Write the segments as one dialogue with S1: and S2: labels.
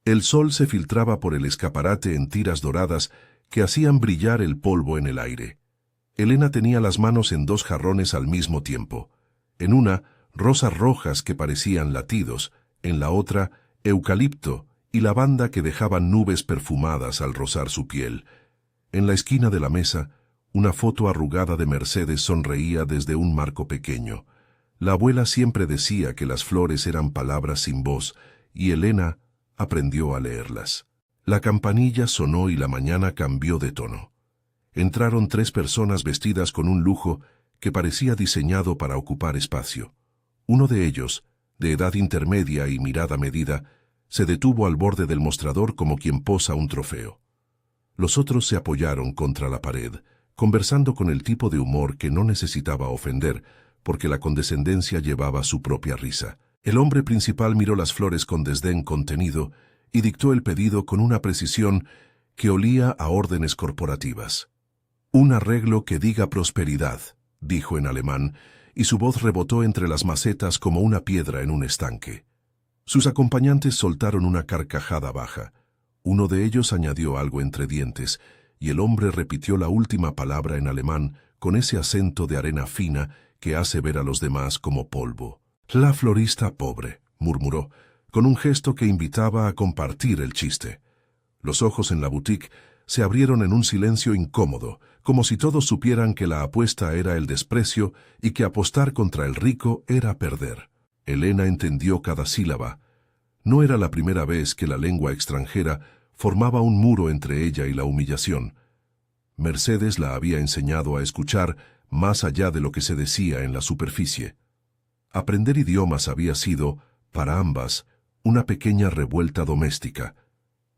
S1: El sol se filtraba por el escaparate en tiras doradas que hacían brillar el polvo en el aire. Elena tenía las manos en dos jarrones al mismo tiempo. En una, rosas rojas que parecían latidos, en la otra, eucalipto y lavanda que dejaban nubes perfumadas al rozar su piel. En la esquina de la mesa, una foto arrugada de Mercedes sonreía desde un marco pequeño. La abuela siempre decía que las flores eran palabras sin voz, y Elena aprendió a leerlas. La campanilla sonó y la mañana cambió de tono. Entraron 3 personas vestidas con un lujo que parecía diseñado para ocupar espacio. Uno de ellos, de edad intermedia y mirada medida, se detuvo al borde del mostrador como quien posa un trofeo. Los otros se apoyaron contra la pared, conversando con el tipo de humor que no necesitaba ofender, porque la condescendencia llevaba su propia risa. El hombre principal miró las flores con desdén contenido y dictó el pedido con una precisión que olía a órdenes corporativas. «Un arreglo que diga prosperidad», dijo en alemán, y su voz rebotó entre las macetas como una piedra en un estanque. Sus acompañantes soltaron una carcajada baja. Uno de ellos añadió algo entre dientes, y el hombre repitió la última palabra en alemán con ese acento de arena fina que hace ver a los demás como polvo. «La florista pobre», murmuró, con un gesto que invitaba a compartir el chiste. Los ojos en la boutique se abrieron en un silencio incómodo, como si todos supieran que la apuesta era el desprecio y que apostar contra el rico era perder. Elena entendió cada sílaba. No era la primera vez que la lengua extranjera formaba un muro entre ella y la humillación. Mercedes la había enseñado a escuchar más allá de lo que se decía en la superficie. Aprender idiomas había sido, para ambas, una pequeña revuelta doméstica.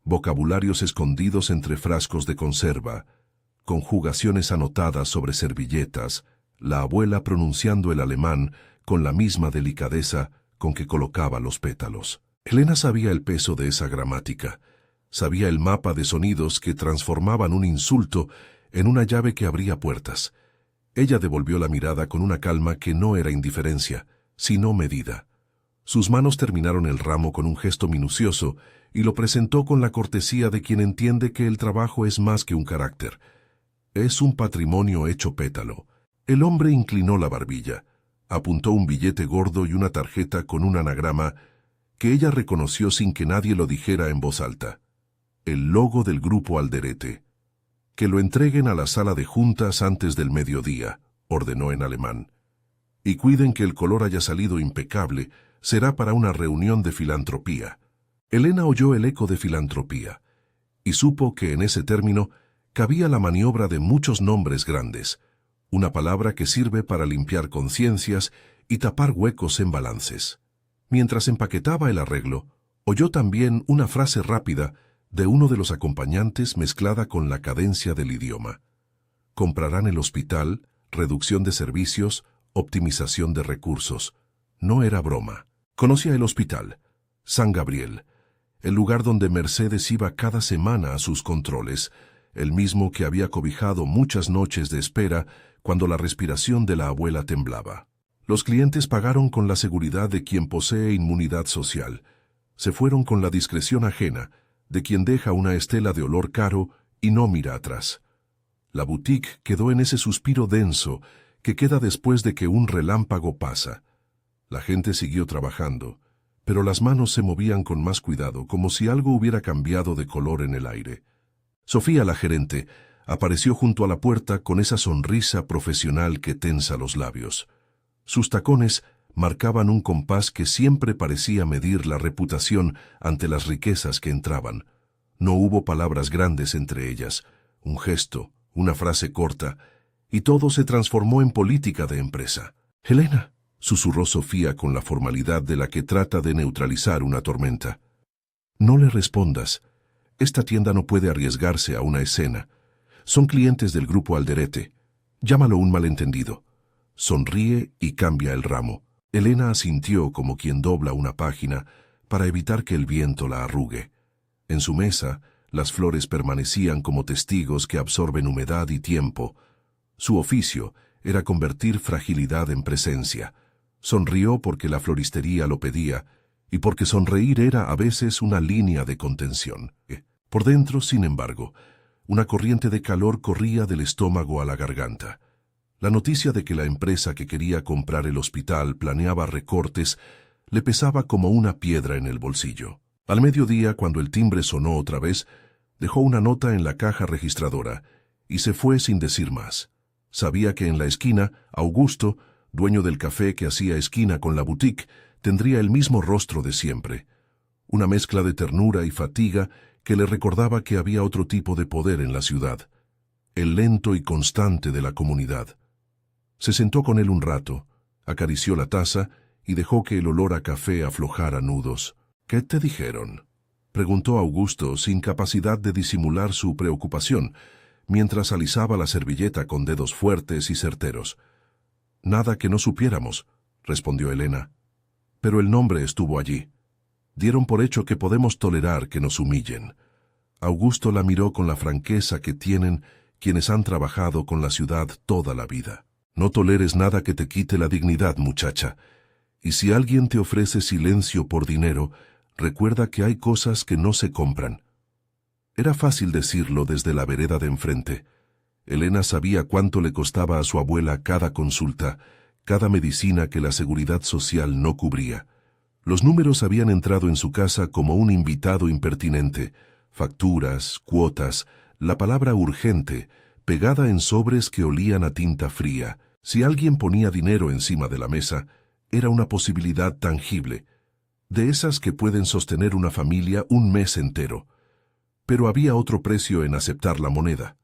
S1: Vocabularios escondidos entre frascos de conserva, conjugaciones anotadas sobre servilletas, la abuela pronunciando el alemán con la misma delicadeza con que colocaba los pétalos. Elena sabía el peso de esa gramática, sabía el mapa de sonidos que transformaban un insulto en una llave que abría puertas. Ella devolvió la mirada con una calma que no era indiferencia, sino medida. Sus manos terminaron el ramo con un gesto minucioso y lo presentó con la cortesía de quien entiende que el trabajo es más que un carácter. Es un patrimonio hecho pétalo. El hombre inclinó la barbilla, apuntó un billete gordo y una tarjeta con un anagrama que ella reconoció sin que nadie lo dijera en voz alta. El logo del grupo Alderete. «Que lo entreguen a la sala de juntas antes del mediodía», ordenó en alemán. «Y cuiden que el color haya salido impecable, será para una reunión de filantropía». Elena oyó el eco de filantropía y supo que en ese término cabía la maniobra de muchos nombres grandes, una palabra que sirve para limpiar conciencias y tapar huecos en balances. Mientras empaquetaba el arreglo, oyó también una frase rápida de uno de los acompañantes mezclada con la cadencia del idioma. «Comprarán el hospital, reducción de servicios, optimización de recursos». No era broma. Conocía el hospital, San Gabriel, el lugar donde Mercedes iba cada semana a sus controles, el mismo que había cobijado muchas noches de espera cuando la respiración de la abuela temblaba. Los clientes pagaron con la seguridad de quien posee inmunidad social. Se fueron con la discreción ajena de quien deja una estela de olor caro y no mira atrás. La boutique quedó en ese suspiro denso que queda después de que un relámpago pasa. La gente siguió trabajando, pero las manos se movían con más cuidado, como si algo hubiera cambiado de color en el aire. Sofía, la gerente, apareció junto a la puerta con esa sonrisa profesional que tensa los labios. Sus tacones marcaban un compás que siempre parecía medir la reputación ante las riquezas que entraban. No hubo palabras grandes entre ellas, un gesto, una frase corta, y todo se transformó en política de empresa. «Helena», susurró Sofía con la formalidad de la que trata de neutralizar una tormenta. «No le respondas. Esta tienda no puede arriesgarse a una escena. Son clientes del grupo Alderete. Llámalo un malentendido». Sonríe y cambia el ramo. Elena asintió como quien dobla una página para evitar que el viento la arrugue. En su mesa, las flores permanecían como testigos que absorben humedad y tiempo. Su oficio era convertir fragilidad en presencia. Sonrió porque la floristería lo pedía, y porque sonreír era a veces una línea de contención. Por dentro, sin embargo, una corriente de calor corría del estómago a la garganta. La noticia de que la empresa que quería comprar el hospital planeaba recortes le pesaba como una piedra en el bolsillo. Al mediodía, cuando el timbre sonó otra vez, dejó una nota en la caja registradora y se fue sin decir más. Sabía que en la esquina, Augusto, dueño del café que hacía esquina con la boutique, tendría el mismo rostro de siempre, una mezcla de ternura y fatiga que le recordaba que había otro tipo de poder en la ciudad, el lento y constante de la comunidad. Se sentó con él un rato, acarició la taza y dejó que el olor a café aflojara nudos. «¿Qué te dijeron?», preguntó Augusto sin capacidad de disimular su preocupación, mientras alisaba la servilleta con dedos fuertes y certeros. «Nada que no supiéramos», respondió Elena. «Pero el nombre estuvo allí. Dieron por hecho que podemos tolerar que nos humillen». Augusto la miró con la franqueza que tienen quienes han trabajado con la ciudad toda la vida. «No toleres nada que te quite la dignidad, muchacha. Y si alguien te ofrece silencio por dinero, recuerda que hay cosas que no se compran». Era fácil decirlo desde la vereda de enfrente. Elena sabía cuánto le costaba a su abuela cada consulta, cada medicina que la seguridad social no cubría. Los números habían entrado en su casa como un invitado impertinente. Facturas, cuotas, la palabra urgente, pegada en sobres que olían a tinta fría. Si alguien ponía dinero encima de la mesa, era una posibilidad tangible, de esas que pueden sostener una familia un mes entero. Pero había otro precio en aceptar la moneda,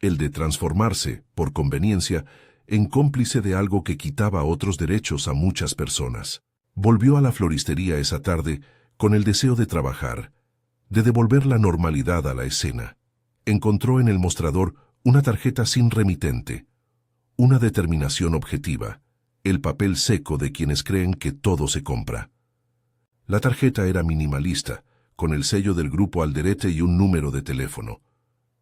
S1: el de transformarse, por conveniencia, en cómplice de algo que quitaba otros derechos a muchas personas. Volvió a la floristería esa tarde con el deseo de trabajar, de devolver la normalidad a la escena. Encontró en el mostrador una tarjeta sin remitente, una determinación objetiva, el papel seco de quienes creen que todo se compra. La tarjeta era minimalista, con el sello del grupo Alderete y un número de teléfono.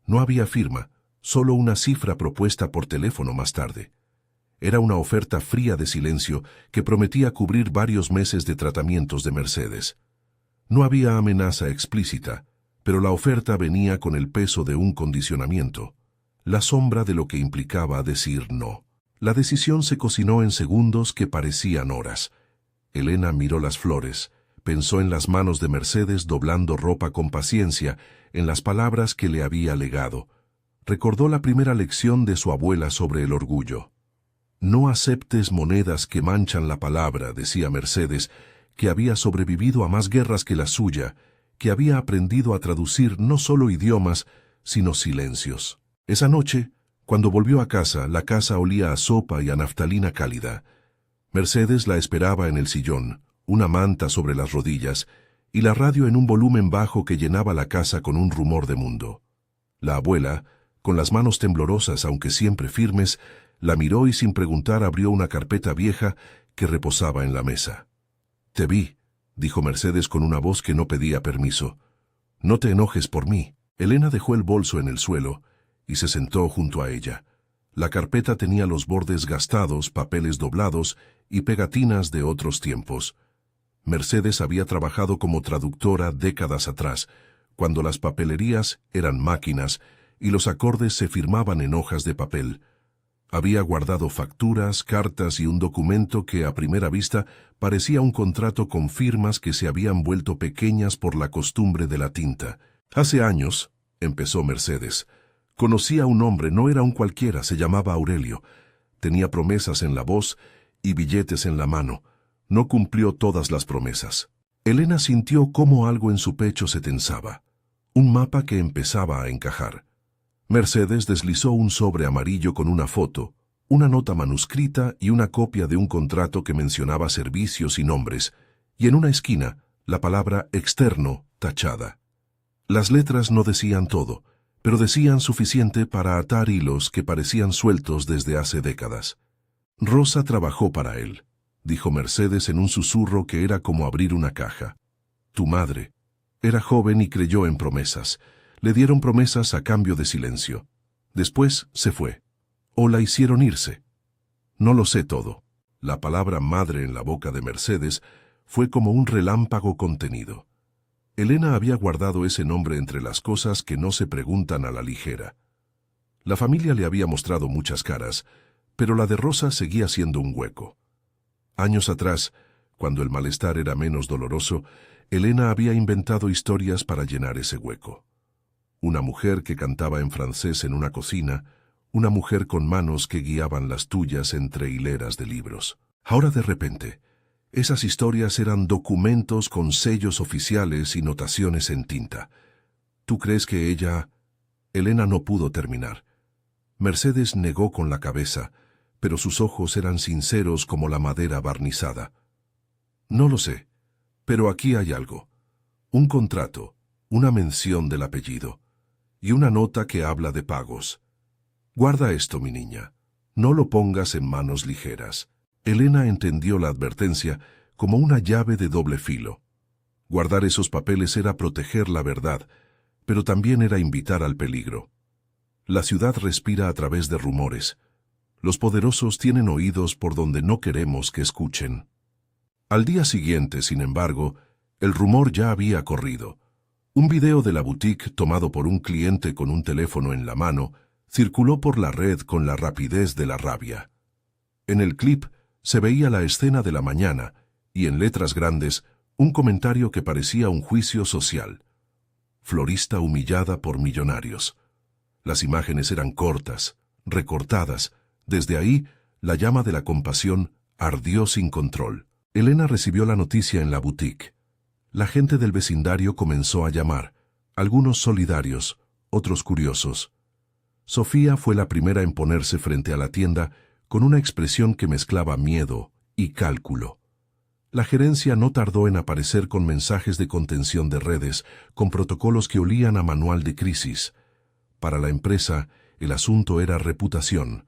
S1: No había firma, solo una cifra propuesta por teléfono más tarde. Era una oferta fría de silencio que prometía cubrir varios meses de tratamientos de Mercedes. No había amenaza explícita, pero la oferta venía con el peso de un condicionamiento, la sombra de lo que implicaba decir no. La decisión se cocinó en segundos que parecían horas. Elena miró las flores, pensó en las manos de Mercedes doblando ropa con paciencia, en las palabras que le había legado. Recordó la primera lección de su abuela sobre el orgullo. «No aceptes monedas que manchan la palabra», decía Mercedes, que había sobrevivido a más guerras que la suya, que había aprendido a traducir no solo idiomas, sino silencios. Esa noche, cuando volvió a casa, la casa olía a sopa y a naftalina cálida. Mercedes la esperaba en el sillón, una manta sobre las rodillas, y la radio en un volumen bajo que llenaba la casa con un rumor de mundo. La abuela, con las manos temblorosas aunque siempre firmes, la miró y sin preguntar abrió una carpeta vieja que reposaba en la mesa. «Te vi», dijo Mercedes con una voz que no pedía permiso. «No te enojes por mí». Elena dejó el bolso en el suelo y se sentó junto a ella. La carpeta tenía los bordes gastados, papeles doblados y pegatinas de otros tiempos. Mercedes había trabajado como traductora décadas atrás, cuando las papelerías eran máquinas y los acordes se firmaban en hojas de papel. Había guardado facturas, cartas y un documento que a primera vista parecía un contrato con firmas que se habían vuelto pequeñas por la costumbre de la tinta. «Hace años», empezó Mercedes, «conocí a un hombre, no era un cualquiera, se llamaba Aurelio. Tenía promesas en la voz y billetes en la mano. No cumplió todas las promesas». Elena sintió cómo algo en su pecho se tensaba, un mapa que empezaba a encajar. Mercedes deslizó un sobre amarillo con una foto, una nota manuscrita y una copia de un contrato que mencionaba servicios y nombres, y en una esquina, la palabra externo tachada. Las letras no decían todo, pero decían suficiente para atar hilos que parecían sueltos desde hace décadas. «Rosa trabajó para él», dijo Mercedes en un susurro que era como abrir una caja. «Tu madre. Era joven y creyó en promesas. Le dieron promesas a cambio de silencio. Después se fue. O la hicieron irse. No lo sé todo». La palabra madre en la boca de Mercedes Fue como un relámpago contenido. Elena había guardado ese nombre entre las cosas que no se preguntan a la ligera. La familia le había mostrado muchas caras, pero la de Rosa seguía siendo un hueco. Años atrás, cuando el malestar era menos doloroso, Elena había inventado historias para llenar ese hueco. Una mujer que cantaba en francés en una cocina, una mujer con manos que guiaban las tuyas entre hileras de libros. Ahora de repente, esas historias eran documentos con sellos oficiales y notaciones en tinta. ¿Tú crees que ella...? Elena no pudo terminar. Mercedes negó con la cabeza, pero sus ojos eran sinceros como la madera barnizada. No lo sé, pero aquí hay algo. Un contrato, una mención del apellido, y una nota que habla de pagos. Guarda esto, mi niña. No lo pongas en manos ligeras. Elena entendió la advertencia como una llave de doble filo. Guardar esos papeles era proteger la verdad, pero también era invitar al peligro. La ciudad respira a través de rumores. Los poderosos tienen oídos por donde no queremos que escuchen. Al día siguiente, sin embargo, el rumor ya había corrido. Un video de la boutique tomado por un cliente con un teléfono en la mano circuló por la red con la rapidez de la rabia. En el clip se veía la escena de la mañana y en letras grandes un comentario que parecía un juicio social. Florista humillada por millonarios. Las imágenes eran cortas, recortadas. Desde ahí, la llama de la compasión ardió sin control. Elena recibió la noticia en la boutique. La gente del vecindario comenzó a llamar, algunos solidarios, otros curiosos. Sofía fue la primera en ponerse frente a la tienda con una expresión que mezclaba miedo y cálculo. La gerencia no tardó en aparecer con mensajes de contención de redes, con protocolos que olían a manual de crisis. Para la empresa, el asunto era reputación.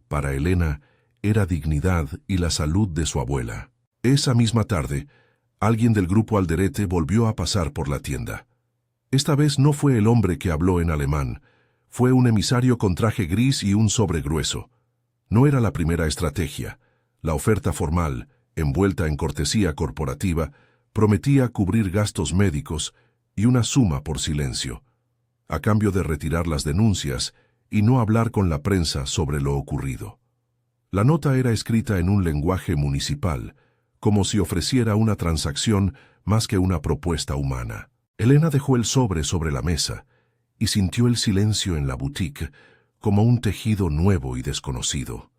S1: Para Elena, era dignidad y la salud de su abuela. Esa misma tarde, alguien del grupo Alderete volvió a pasar por la tienda. Esta vez no fue el hombre que habló en alemán, fue un emisario con traje gris y un sobre grueso. No era la primera estrategia. La oferta formal, envuelta en cortesía corporativa, prometía cubrir gastos médicos y una suma por silencio, a cambio de retirar las denuncias y no hablar con la prensa sobre lo ocurrido. La nota era escrita en un lenguaje municipal, como si ofreciera una transacción más que una propuesta humana. Elena dejó el sobre la mesa y sintió el silencio en la boutique como un tejido nuevo y desconocido.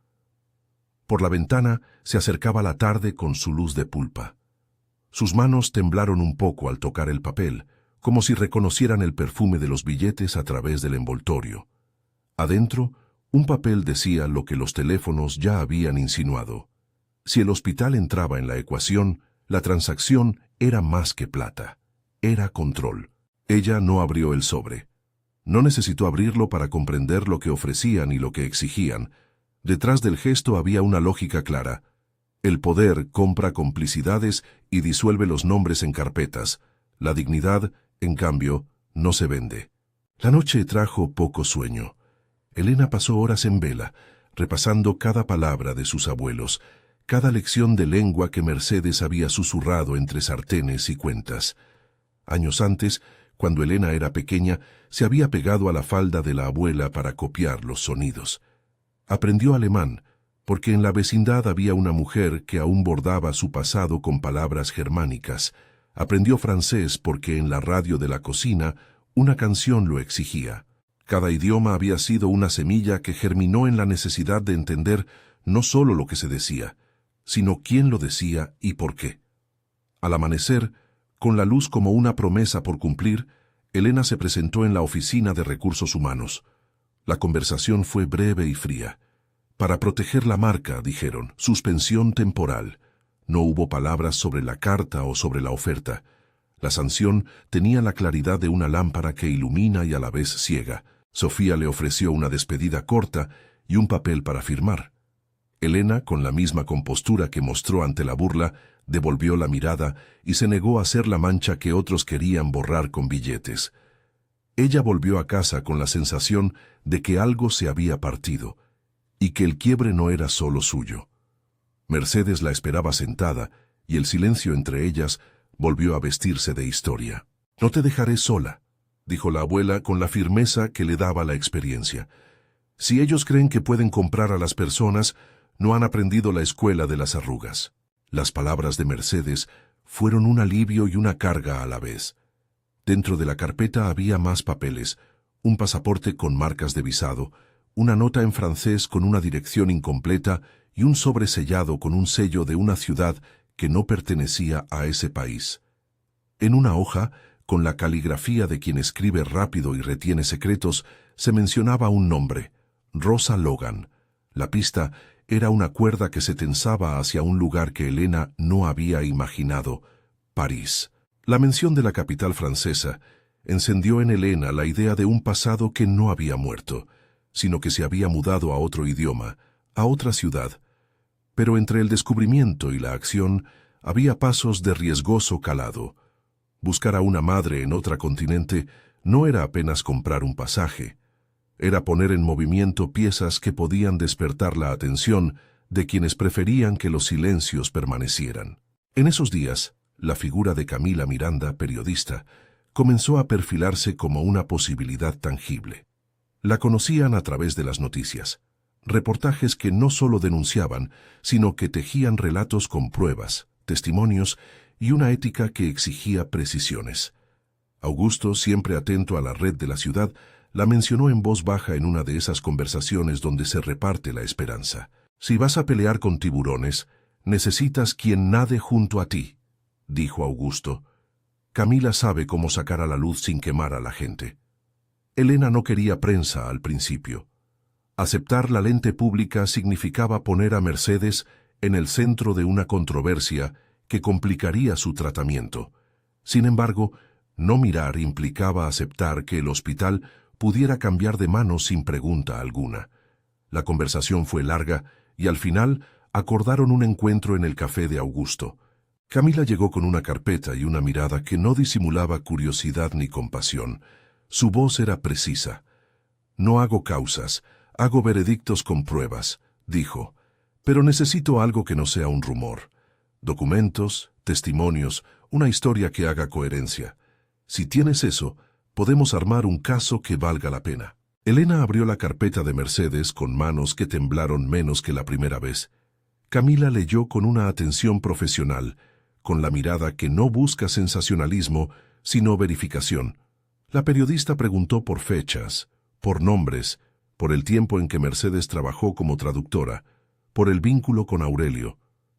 S1: Por la ventana se acercaba la tarde con su luz de pulpa. Sus manos temblaron un poco al tocar el papel, como si reconocieran el perfume de los billetes a través del envoltorio. Adentro, un papel decía lo que los teléfonos ya habían insinuado. Si el hospital entraba en la ecuación, la transacción era más que plata. Era control. Ella no abrió el sobre. No necesitó abrirlo para comprender lo que ofrecían y lo que exigían. Detrás del gesto había una lógica clara. El poder compra complicidades y disuelve los nombres en carpetas. La dignidad, en cambio, no se vende. La noche trajo poco sueño. Elena pasó horas en vela, repasando cada palabra de sus abuelos, cada lección de lengua que Mercedes había susurrado entre sartenes y cuentas. Años antes, cuando Elena era pequeña, se había pegado a la falda de la abuela para copiar los sonidos. Aprendió alemán, porque en la vecindad había una mujer que aún bordaba su pasado con palabras germánicas. Aprendió francés porque en la radio de la cocina una canción lo exigía. Cada idioma había sido una semilla que germinó en la necesidad de entender no solo lo que se decía, sino quién lo decía y por qué. Al amanecer, con la luz como una promesa por cumplir, Elena se presentó en la oficina de recursos humanos. La conversación fue breve y fría. Para proteger la marca, dijeron, suspensión temporal. No hubo palabras sobre la carta o sobre la oferta. La sanción tenía la claridad de una lámpara que ilumina y a la vez ciega. Sofía le ofreció una despedida corta y un papel para firmar. Elena, con la misma compostura que mostró ante la burla, devolvió la mirada y se negó a hacer la mancha que otros querían borrar con billetes. Ella volvió a casa con la sensación de que algo se había partido y que el quiebre no era solo suyo. Mercedes la esperaba sentada y el silencio entre ellas volvió a vestirse de historia. «No te dejaré sola», dijo la abuela con la firmeza que le daba la experiencia. «Si ellos creen que pueden comprar a las personas, no han aprendido la escuela de las arrugas». Las palabras de Mercedes fueron un alivio y una carga a la vez. Dentro de la carpeta había más papeles, un pasaporte con marcas de visado, una nota en francés con una dirección incompleta y un sobre sellado con un sello de una ciudad que no pertenecía a ese país. En una hoja, con la caligrafía de quien escribe rápido y retiene secretos, se mencionaba un nombre: Rosa Logan. La pista era una cuerda que se tensaba hacia un lugar que Elena no había imaginado: París. La mención de la capital francesa encendió en Elena la idea de un pasado que no había muerto, sino que se había mudado a otro idioma, a otra ciudad. Pero entre el descubrimiento y la acción había pasos de riesgoso calado. Buscar a una madre en otro continente no era apenas comprar un pasaje. Era poner en movimiento piezas que podían despertar la atención de quienes preferían que los silencios permanecieran. En esos días, la figura de Camila Miranda, periodista, comenzó a perfilarse como una posibilidad tangible. La conocían a través de las noticias, reportajes que no solo denunciaban, sino que tejían relatos con pruebas, testimonios y una ética que exigía precisiones. Augusto, siempre atento a la red de la ciudad, la mencionó en voz baja en una de esas conversaciones donde se reparte la esperanza. «Si vas a pelear con tiburones, necesitas quien nade junto a ti», dijo Augusto. «Camila sabe cómo sacar a la luz sin quemar a la gente». Elena no quería prensa al principio. Aceptar la lente pública significaba poner a Mercedes en el centro de una controversia que complicaría su tratamiento. Sin embargo, no mirar implicaba aceptar que el hospital pudiera cambiar de manos sin pregunta alguna. La conversación fue larga y al final acordaron un encuentro en el café de Augusto. Camila llegó con una carpeta y una mirada que no disimulaba curiosidad ni compasión. Su voz era precisa. «No hago causas, hago veredictos con pruebas», dijo. «Pero necesito algo que no sea un rumor. Documentos, testimonios, una historia que haga coherencia. Si tienes eso, podemos armar un caso que valga la pena». Elena abrió la carpeta de Mercedes con manos que temblaron menos que la primera vez. Camila leyó con una atención profesional, con la mirada que no busca sensacionalismo, sino verificación. La periodista preguntó por fechas, por nombres, por el tiempo en que Mercedes trabajó como traductora, por el vínculo con Aurelio.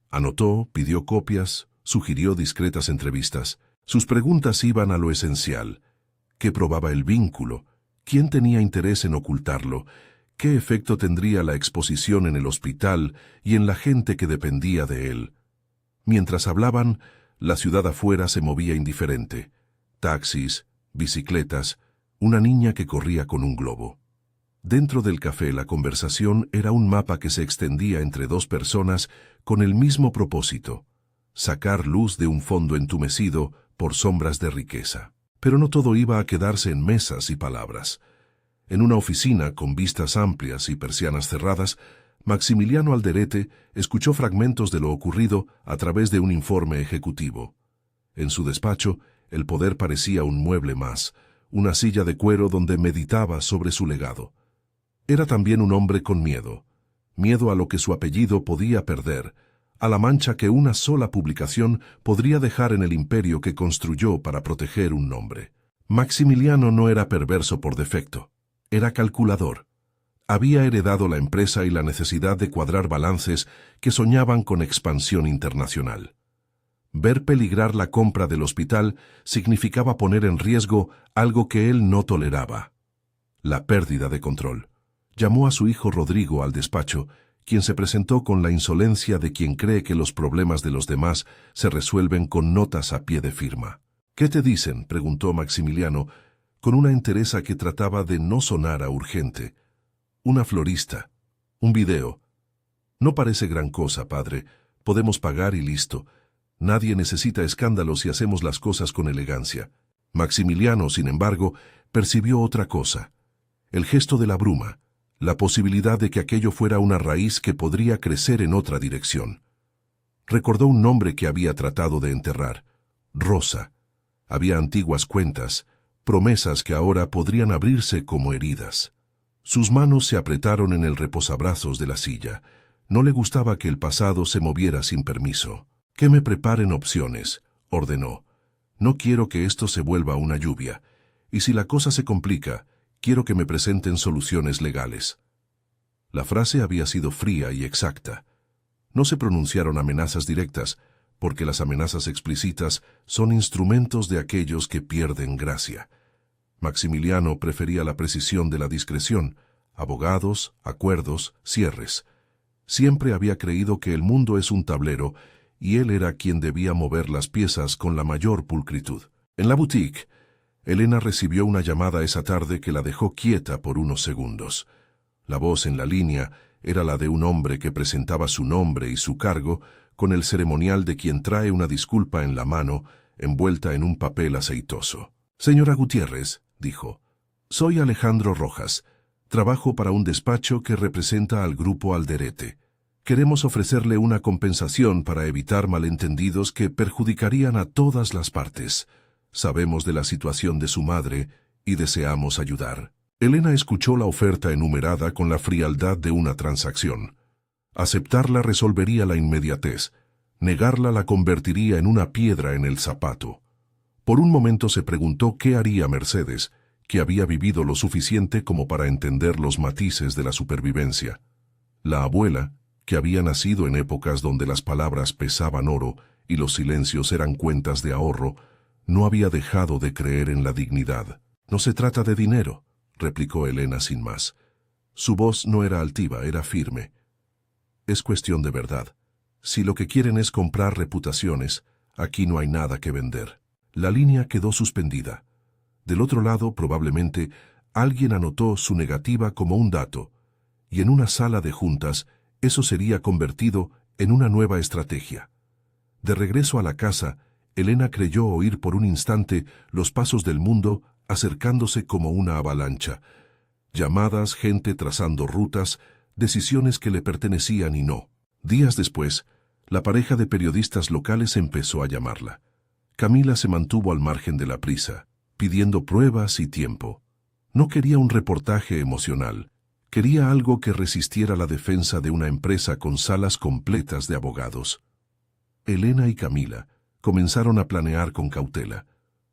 S1: Anotó, pidió copias, sugirió discretas entrevistas. Sus preguntas iban a lo esencial. ¿Qué probaba el vínculo? ¿Quién tenía interés en ocultarlo? ¿Qué efecto tendría la exposición en el hospital y en la gente que dependía de él? Mientras hablaban, la ciudad afuera se movía indiferente. Taxis, bicicletas, una niña que corría con un globo. Dentro del café la conversación era un mapa que se extendía entre dos personas con el mismo propósito: sacar luz de un fondo entumecido por sombras de riqueza. Pero no todo iba a quedarse en mesas y palabras. En una oficina con vistas amplias y persianas cerradas, Maximiliano Alderete escuchó fragmentos de lo ocurrido a través de un informe ejecutivo. En su despacho, el poder parecía un mueble más, una silla de cuero donde meditaba sobre su legado. Era también un hombre con miedo a lo que su apellido podía perder, a la mancha que una sola publicación podría dejar en el imperio que construyó para proteger un nombre. Maximiliano no era perverso por defecto, era calculador. Había heredado la empresa y la necesidad de cuadrar balances que soñaban con expansión internacional. Ver peligrar la compra del hospital significaba poner en riesgo algo que él no toleraba: la pérdida de control. Llamó a su hijo Rodrigo al despacho, quien se presentó con la insolencia de quien cree que los problemas de los demás se resuelven con notas a pie de firma. «¿Qué te dicen?», preguntó Maximiliano, con una entereza que trataba de no sonar a urgente. «Una florista. Un video. No parece gran cosa, padre. Podemos pagar y listo. Nadie necesita escándalos si hacemos las cosas con elegancia». Maximiliano, sin embargo, percibió otra cosa: el gesto de la bruma, la posibilidad de que aquello fuera una raíz que podría crecer en otra dirección. Recordó un nombre que había tratado de enterrar: Rosa. Había antiguas cuentas, promesas que ahora podrían abrirse como heridas. Sus manos se apretaron en el reposabrazos de la silla. No le gustaba que el pasado se moviera sin permiso. «Que me preparen opciones», ordenó. «No quiero que esto se vuelva una lluvia. Y si la cosa se complica, quiero que me presenten soluciones legales». La frase había sido fría y exacta. No se pronunciaron amenazas directas, porque las amenazas explícitas son instrumentos de aquellos que pierden gracia. Maximiliano prefería la precisión de la discreción: abogados, acuerdos, cierres. Siempre había creído que el mundo es un tablero, y él era quien debía mover las piezas con la mayor pulcritud. En la boutique, Elena recibió una llamada esa tarde que la dejó quieta por unos segundos. La voz en la línea era la de un hombre que presentaba su nombre y su cargo con el ceremonial de quien trae una disculpa en la mano, envuelta en un papel aceitoso. «Señora Gutiérrez», dijo, «soy Alejandro Rojas. Trabajo para un despacho que representa al Grupo Alderete. Queremos ofrecerle una compensación para evitar malentendidos que perjudicarían a todas las partes. Sabemos de la situación de su madre y deseamos ayudar». Elena escuchó la oferta enumerada con la frialdad de una transacción. Aceptarla resolvería la inmediatez. Negarla la convertiría en una piedra en el zapato. Por un momento se preguntó qué haría Mercedes, que había vivido lo suficiente como para entender los matices de la supervivencia. La abuela, que había nacido en épocas donde las palabras pesaban oro y los silencios eran cuentas de ahorro, no había dejado de creer en la dignidad. «No se trata de dinero», replicó Elena sin más. Su voz no era altiva, era firme. «Es cuestión de verdad. Si lo que quieren es comprar reputaciones, aquí no hay nada que vender». La línea quedó suspendida. Del otro lado, probablemente, alguien anotó su negativa como un dato, y en una sala de juntas eso sería convertido en una nueva estrategia. De regreso a la casa, Elena creyó oír por un instante los pasos del mundo acercándose como una avalancha. Llamadas, gente trazando rutas, decisiones que le pertenecían y no. Días después, la pareja de periodistas locales empezó a llamarla. Camila se mantuvo al margen de la prisa, pidiendo pruebas y tiempo. No quería un reportaje emocional. Quería algo que resistiera la defensa de una empresa con salas completas de abogados. Elena y Camila comenzaron a planear con cautela.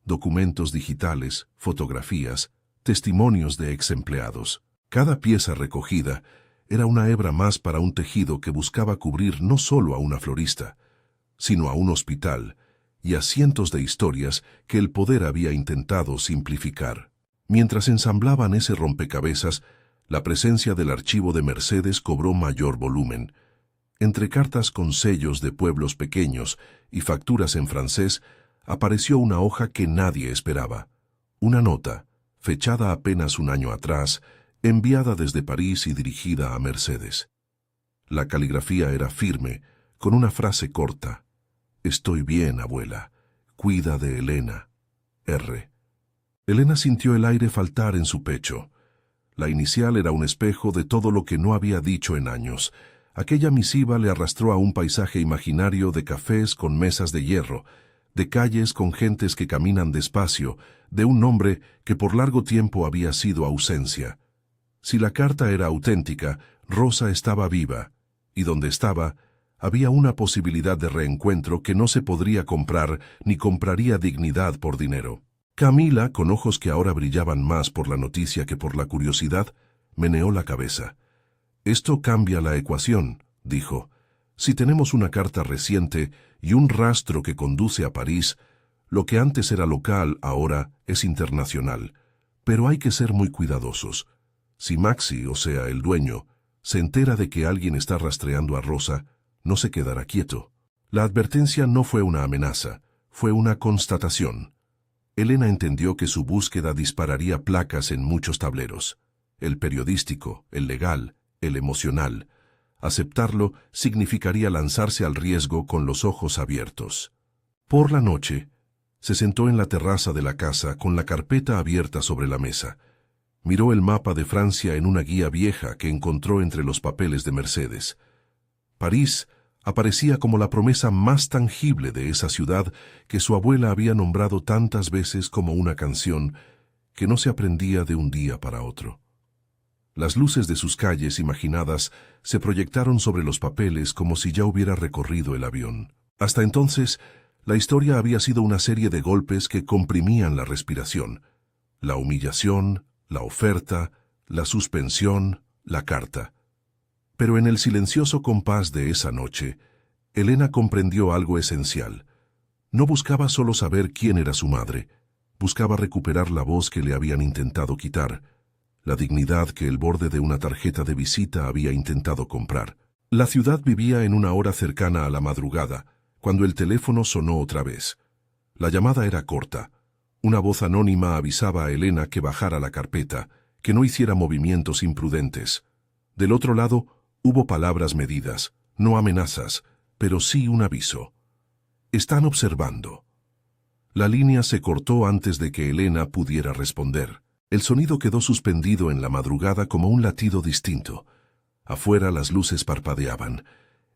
S1: Documentos digitales, fotografías, testimonios de ex empleados. Cada pieza recogida era una hebra más para un tejido que buscaba cubrir no solo a una florista, sino a un hospital y a cientos de historias que el poder había intentado simplificar. Mientras ensamblaban ese rompecabezas, la presencia del archivo de Mercedes cobró mayor volumen. Entre cartas con sellos de pueblos pequeños y facturas en francés, apareció una hoja que nadie esperaba. Una nota, fechada apenas un año atrás, enviada desde París y dirigida a Mercedes. La caligrafía era firme, con una frase corta: «Estoy bien, abuela. Cuida de Elena. R». Elena sintió el aire faltar en su pecho. La inicial era un espejo de todo lo que no había dicho en años. Aquella misiva le arrastró a un paisaje imaginario de cafés con mesas de hierro, de calles con gentes que caminan despacio, de un nombre que por largo tiempo había sido ausencia. Si la carta era auténtica, Rosa estaba viva, y donde estaba, había una posibilidad de reencuentro que no se podría comprar ni compraría dignidad por dinero. Camila, con ojos que ahora brillaban más por la noticia que por la curiosidad, meneó la cabeza. «Esto cambia la ecuación», dijo. «Si tenemos una carta reciente y un rastro que conduce a París, lo que antes era local ahora es internacional. Pero hay que ser muy cuidadosos. Si Maxi, o sea, el dueño, se entera de que alguien está rastreando a Rosa, no se quedará quieto». La advertencia no fue una amenaza, fue una constatación. Elena entendió que su búsqueda dispararía placas en muchos tableros: el periodístico, el legal, el emocional. Aceptarlo significaría lanzarse al riesgo con los ojos abiertos. Por la noche, se sentó en la terraza de la casa con la carpeta abierta sobre la mesa. Miró el mapa de Francia en una guía vieja que encontró entre los papeles de Mercedes. París Aparecía como la promesa más tangible de esa ciudad que su abuela había nombrado tantas veces como una canción que no se aprendía de un día para otro. Las luces de sus calles imaginadas se proyectaron sobre los papeles como si ya hubiera recorrido el avión. Hasta entonces, la historia había sido una serie de golpes que comprimían la respiración. La humillación, la oferta, la suspensión, la carta. Pero en el silencioso compás de esa noche, Elena comprendió algo esencial. No buscaba solo saber quién era su madre, buscaba recuperar la voz que le habían intentado quitar, la dignidad que el borde de una tarjeta de visita había intentado comprar. La ciudad vivía en una hora cercana a la madrugada, cuando el teléfono sonó otra vez. La llamada era corta. Una voz anónima avisaba a Elena que bajara la carpeta, que no hiciera movimientos imprudentes. Del otro lado, hubo palabras medidas, no amenazas, pero sí un aviso. «Están observando». La línea se cortó antes de que Elena pudiera responder. El sonido quedó suspendido en la madrugada como un latido distinto. Afuera las luces parpadeaban.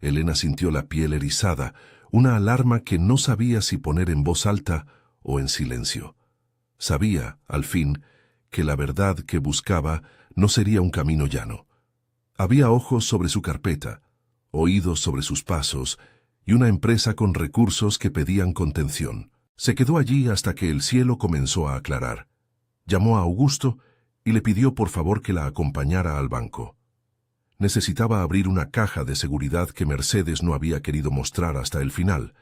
S1: Elena sintió la piel erizada, una alarma que no sabía si poner en voz alta o en silencio. Sabía, al fin, que la verdad que buscaba no sería un camino llano. Había ojos sobre su carpeta, oídos sobre sus pasos y una empresa con recursos que pedían contención. Se quedó allí hasta que el cielo comenzó a aclarar. Llamó a Augusto y le pidió por favor que la acompañara al banco. Necesitaba abrir una caja de seguridad que Mercedes no había querido mostrar hasta el final,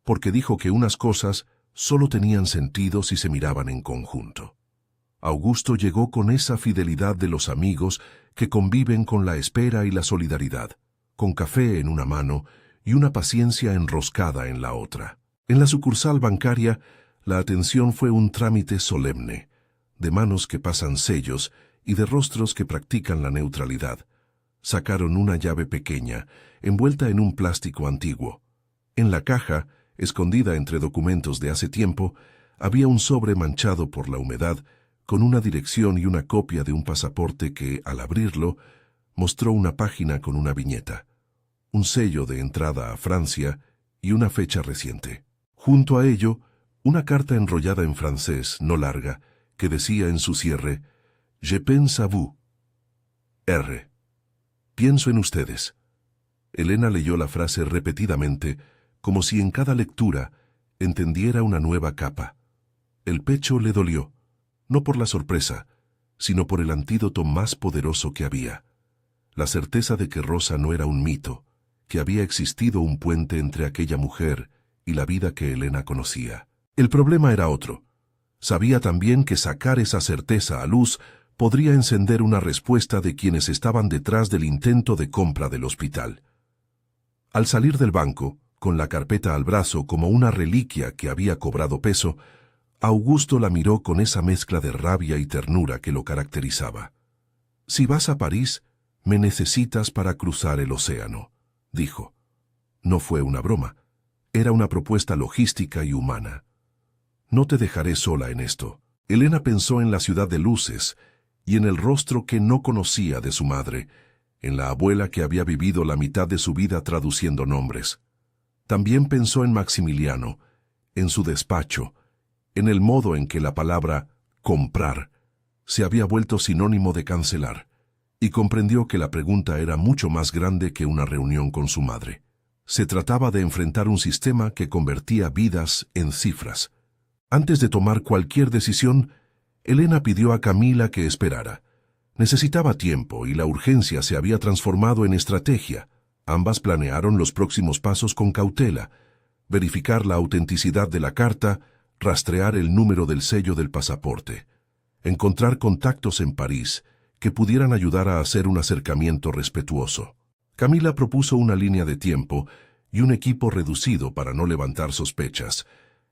S1: porque dijo que unas cosas solo tenían sentido si se miraban en conjunto. Augusto llegó con esa fidelidad de los amigos que conviven con la espera y la solidaridad, con café en una mano y una paciencia enroscada en la otra. En la sucursal bancaria, la atención fue un trámite solemne, de manos que pasan sellos y de rostros que practican la neutralidad. Sacaron una llave pequeña, envuelta en un plástico antiguo. En la caja, escondida entre documentos de hace tiempo, había un sobre manchado por la humedad, con una dirección y una copia de un pasaporte que, al abrirlo, mostró una página con una viñeta, un sello de entrada a Francia y una fecha reciente. Junto a ello, una carta enrollada en francés, no larga, que decía en su cierre, «Je pense à vous». R. «Pienso en ustedes». Elena leyó la frase repetidamente, como si en cada lectura entendiera una nueva capa. El pecho le dolió, no por la sorpresa, sino por el antídoto más poderoso que había. La certeza de que Rosa no era un mito, que había existido un puente entre aquella mujer y la vida que Elena conocía. El problema era otro. Sabía también que sacar esa certeza a luz podría encender una respuesta de quienes estaban detrás del intento de compra del hospital. Al salir del banco, con la carpeta al brazo como una reliquia que había cobrado peso, Augusto la miró con esa mezcla de rabia y ternura que lo caracterizaba. «Si vas a París, me necesitas para cruzar el océano», dijo. No fue una broma, era una propuesta logística y humana. «No te dejaré sola en esto». Elena pensó en la ciudad de luces y en el rostro que no conocía de su madre, en la abuela que había vivido la mitad de su vida traduciendo nombres. También pensó en Maximiliano, en su despacho, en el modo en que la palabra «comprar» se había vuelto sinónimo de cancelar, y comprendió que la pregunta era mucho más grande que una reunión con su madre. Se trataba de enfrentar un sistema que convertía vidas en cifras. Antes de tomar cualquier decisión, Elena pidió a Camila que esperara. Necesitaba tiempo y la urgencia se había transformado en estrategia. Ambas planearon los próximos pasos con cautela: verificar la autenticidad de la carta, rastrear el número del sello del pasaporte, encontrar contactos en París que pudieran ayudar a hacer un acercamiento respetuoso. Camila propuso una línea de tiempo y un equipo reducido para no levantar sospechas.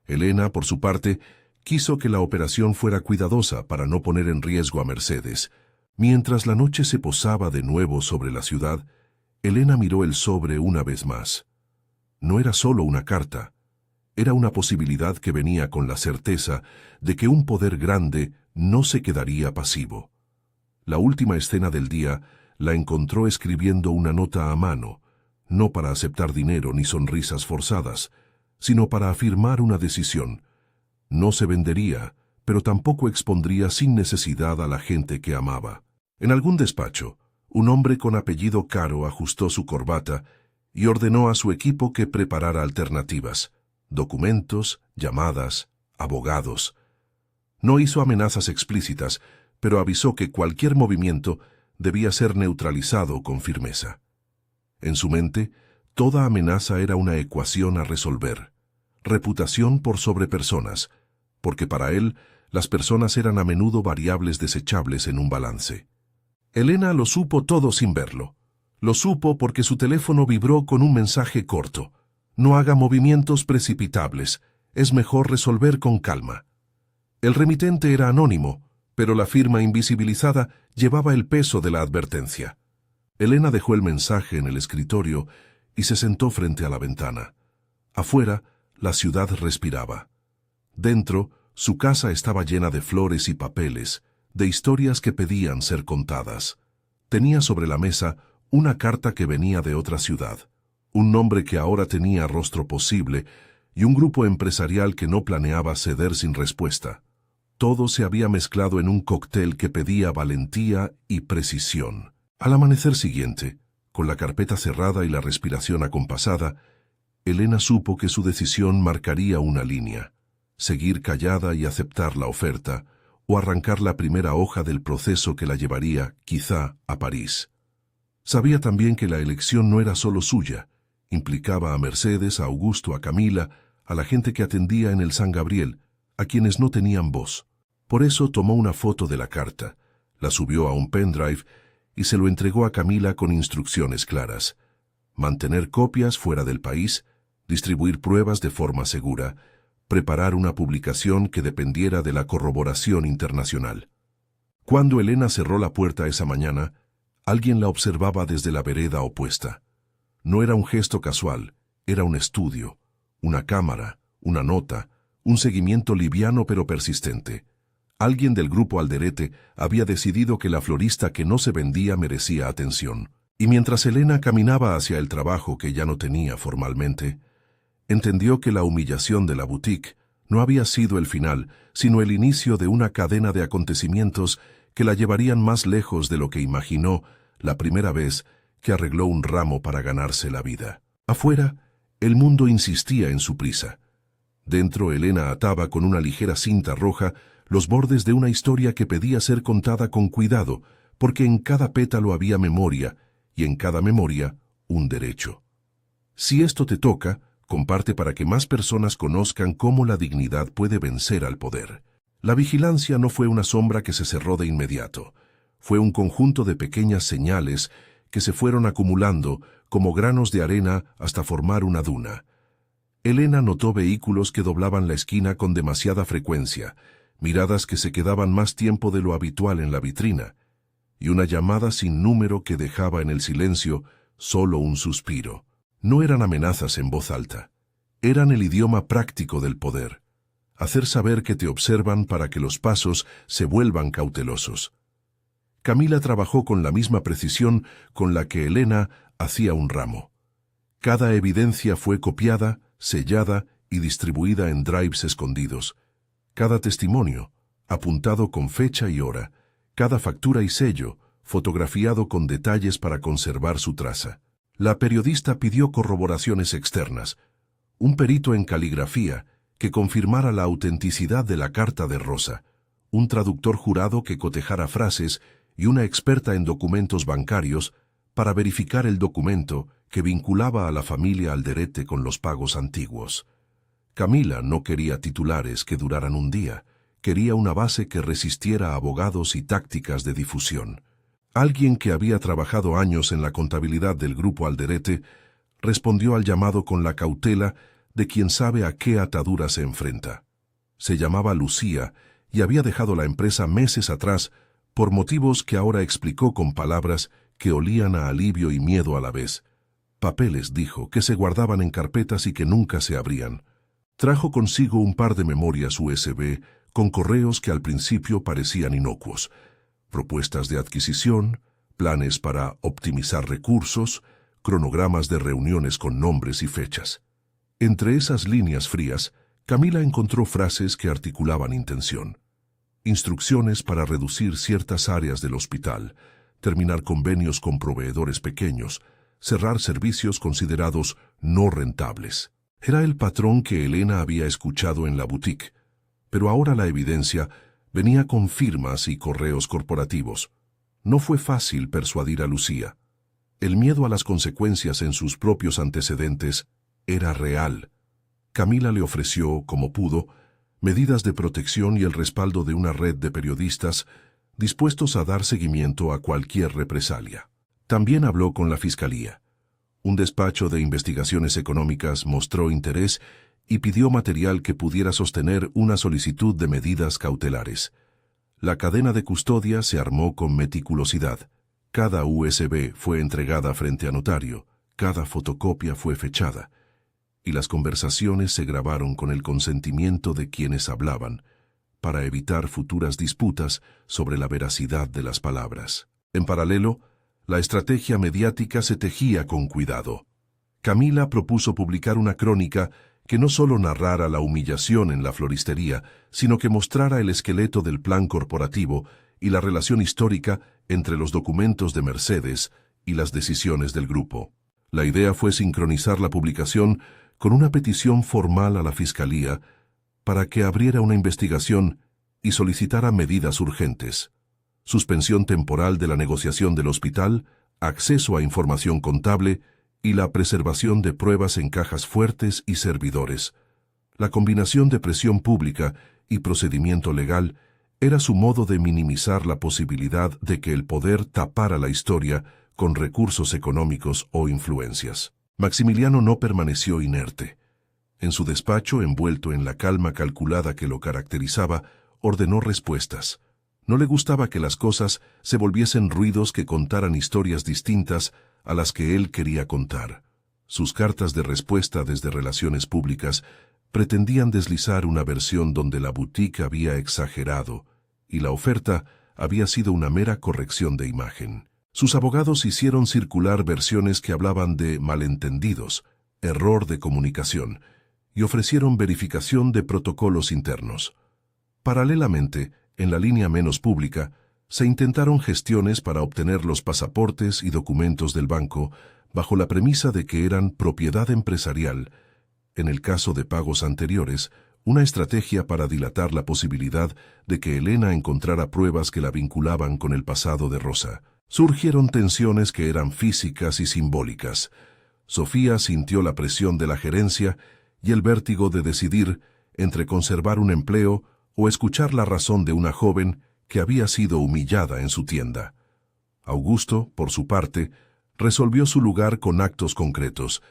S1: Elena, por su parte, quiso que la operación fuera cuidadosa para no poner en riesgo a Mercedes. Mientras la noche se posaba de nuevo sobre la ciudad, Elena miró el sobre una vez más. No era solo una carta, era una posibilidad que venía con la certeza de que un poder grande no se quedaría pasivo. La última escena del día la encontró escribiendo una nota a mano, no para aceptar dinero ni sonrisas forzadas, sino para afirmar una decisión. No se vendería, pero tampoco expondría sin necesidad a la gente que amaba. En algún despacho, un hombre con apellido Caro ajustó su corbata y ordenó a su equipo que preparara alternativas, documentos, llamadas, abogados. No hizo amenazas explícitas, pero avisó que cualquier movimiento debía ser neutralizado con firmeza. En su mente, toda amenaza era una ecuación a resolver. Reputación por sobre personas, porque para él las personas eran a menudo variables desechables en un balance. Elena lo supo todo sin verlo. Lo supo porque su teléfono vibró con un mensaje corto. No haga movimientos precipitables, es mejor resolver con calma. El remitente era anónimo, pero la firma invisibilizada llevaba el peso de la advertencia. Elena dejó el mensaje en el escritorio y se sentó frente a la ventana. Afuera, la ciudad respiraba. Dentro, su casa estaba llena de flores y papeles, de historias que pedían ser contadas. Tenía sobre la mesa una carta que venía de otra ciudad, un nombre que ahora tenía rostro posible y un grupo empresarial que no planeaba ceder sin respuesta. Todo se había mezclado en un cóctel que pedía valentía y precisión. Al amanecer siguiente, con la carpeta cerrada y la respiración acompasada, Elena supo que su decisión marcaría una línea: seguir callada y aceptar la oferta, o arrancar la primera hoja del proceso que la llevaría, quizá, a París. Sabía también que la elección no era solo suya, implicaba a Mercedes, a Augusto, a Camila, a la gente que atendía en el San Gabriel, a quienes no tenían voz. Por eso tomó una foto de la carta, la subió a un pendrive y se lo entregó a Camila con instrucciones claras: mantener copias fuera del país, distribuir pruebas de forma segura, preparar una publicación que dependiera de la corroboración internacional. Cuando Elena cerró la puerta esa mañana, alguien la observaba desde la vereda opuesta. No era un gesto casual, era un estudio, una cámara, una nota, un seguimiento liviano pero persistente. Alguien del grupo Alderete había decidido que la florista que no se vendía merecía atención. Y mientras Elena caminaba hacia el trabajo que ya no tenía formalmente, entendió que la humillación de la boutique no había sido el final, sino el inicio de una cadena de acontecimientos que la llevarían más lejos de lo que imaginó la primera vez que arregló un ramo para ganarse la vida. Afuera, el mundo insistía en su prisa. Dentro, Elena ataba con una ligera cinta roja los bordes de una historia que pedía ser contada con cuidado, porque en cada pétalo había memoria, y en cada memoria un derecho. Si esto te toca, comparte para que más personas conozcan cómo la dignidad puede vencer al poder. La vigilancia no fue una sombra que se cerró de inmediato. Fue un conjunto de pequeñas señales que se fueron acumulando como granos de arena hasta formar una duna. Elena notó vehículos que doblaban la esquina con demasiada frecuencia, miradas que se quedaban más tiempo de lo habitual en la vitrina, y una llamada sin número que dejaba en el silencio solo un suspiro. No eran amenazas en voz alta, eran el idioma práctico del poder. Hacer saber que te observan para que los pasos se vuelvan cautelosos. Camila trabajó con la misma precisión con la que Elena hacía un ramo. Cada evidencia fue copiada, sellada y distribuida en drives escondidos. Cada testimonio, apuntado con fecha y hora. Cada factura y sello, fotografiado con detalles para conservar su traza. La periodista pidió corroboraciones externas, un perito en caligrafía que confirmara la autenticidad de la carta de Rosa, un traductor jurado que cotejara frases y una experta en documentos bancarios para verificar el documento que vinculaba a la familia Alderete con los pagos antiguos. Camila no quería titulares que duraran un día, quería una base que resistiera a abogados y tácticas de difusión. Alguien que había trabajado años en la contabilidad del grupo Alderete respondió al llamado con la cautela de quien sabe a qué atadura se enfrenta. Se llamaba Lucía y había dejado la empresa meses atrás por motivos que ahora explicó con palabras que olían a alivio y miedo a la vez. Papeles, dijo, que se guardaban en carpetas y que nunca se abrían. Trajo consigo un par de memorias USB con correos que al principio parecían inocuos. Propuestas de adquisición, planes para optimizar recursos, cronogramas de reuniones con nombres y fechas. Entre esas líneas frías, Camila encontró frases que articulaban intención. Instrucciones para reducir ciertas áreas del hospital, terminar convenios con proveedores pequeños, cerrar servicios considerados no rentables. Era el patrón que Elena había escuchado en la boutique, pero ahora la evidencia venía con firmas y correos corporativos. No fue fácil persuadir a Lucía. El miedo a las consecuencias en sus propios antecedentes era real. Camila le ofreció, como pudo, medidas de protección y el respaldo de una red de periodistas dispuestos a dar seguimiento a cualquier represalia. También habló con la Fiscalía. Un despacho de investigaciones económicas mostró interés y pidió material que pudiera sostener una solicitud de medidas cautelares. La cadena de custodia se armó con meticulosidad. Cada USB fue entregada frente a notario, cada fotocopia fue fechada, y las conversaciones se grabaron con el consentimiento de quienes hablaban, para evitar futuras disputas sobre la veracidad de las palabras. En paralelo, la estrategia mediática se tejía con cuidado. Camila propuso publicar una crónica que no solo narrara la humillación en la floristería, sino que mostrara el esqueleto del plan corporativo y la relación histórica entre los documentos de Mercedes y las decisiones del grupo. La idea fue sincronizar la publicación con una petición formal a la Fiscalía para que abriera una investigación y solicitara medidas urgentes: suspensión temporal de la negociación del hospital, acceso a información contable y la preservación de pruebas en cajas fuertes y servidores. La combinación de presión pública y procedimiento legal era su modo de minimizar la posibilidad de que el poder tapara la historia con recursos económicos o influencias. Maximiliano no permaneció inerte. En su despacho, envuelto en la calma calculada que lo caracterizaba, ordenó respuestas. No le gustaba que las cosas se volviesen ruidos que contaran historias distintas a las que él quería contar. Sus cartas de respuesta desde Relaciones Públicas pretendían deslizar una versión donde la boutique había exagerado y la oferta había sido una mera corrección de imagen. Sus abogados hicieron circular versiones que hablaban de malentendidos, error de comunicación, y ofrecieron verificación de protocolos internos. Paralelamente, en la línea menos pública, se intentaron gestiones para obtener los pasaportes y documentos del banco bajo la premisa de que eran propiedad empresarial. En el caso de pagos anteriores, una estrategia para dilatar la posibilidad de que Elena encontrara pruebas que la vinculaban con el pasado de Rosa. Surgieron tensiones que eran físicas y simbólicas. Sofía sintió la presión de la gerencia y el vértigo de decidir entre conservar un empleo o escuchar la razón de una joven que había sido humillada en su tienda. Augusto, por su parte, resolvió su lugar con actos concretos.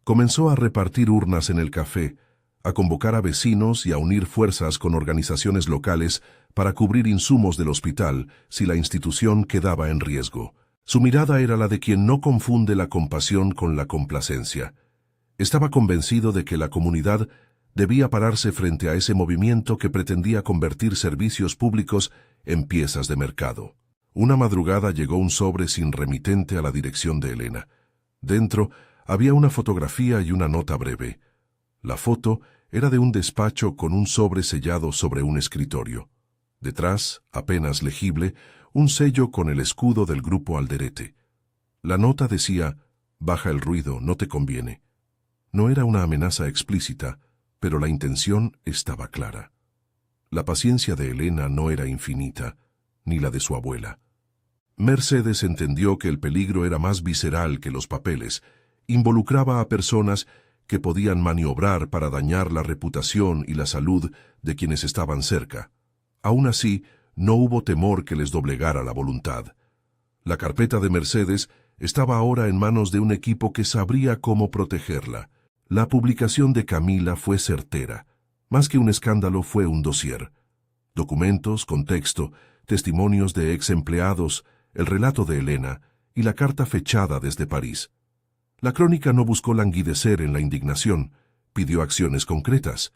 S1: Comenzó a repartir urnas en el café, a convocar a vecinos y a unir fuerzas con organizaciones locales para cubrir insumos del hospital si la institución quedaba en riesgo. Su mirada era la de quien no confunde la compasión con la complacencia. Estaba convencido de que la comunidad debía pararse frente a ese movimiento que pretendía convertir servicios públicos en piezas de mercado. Una madrugada llegó un sobre sin remitente a la dirección de Elena. Dentro había una fotografía y una nota breve. La foto era de un despacho con un sobre sellado sobre un escritorio. Detrás, apenas legible, un sello con el escudo del grupo Alderete. La nota decía: «Baja el ruido, no te conviene». No era una amenaza explícita, pero la intención estaba clara. La paciencia de Elena no era infinita, ni la de su abuela. Mercedes entendió que el peligro era más visceral que los papeles, involucraba a personas que podían maniobrar para dañar la reputación y la salud de quienes estaban cerca. Aún así, no hubo temor que les doblegara la voluntad. La carpeta de Mercedes estaba ahora en manos de un equipo que sabría cómo protegerla. La publicación de Camila fue certera. Más que un escándalo, fue un dossier. Documentos, contexto, testimonios de ex empleados, el relato de Elena y la carta fechada desde París. La crónica no buscó languidecer en la indignación, pidió acciones concretas,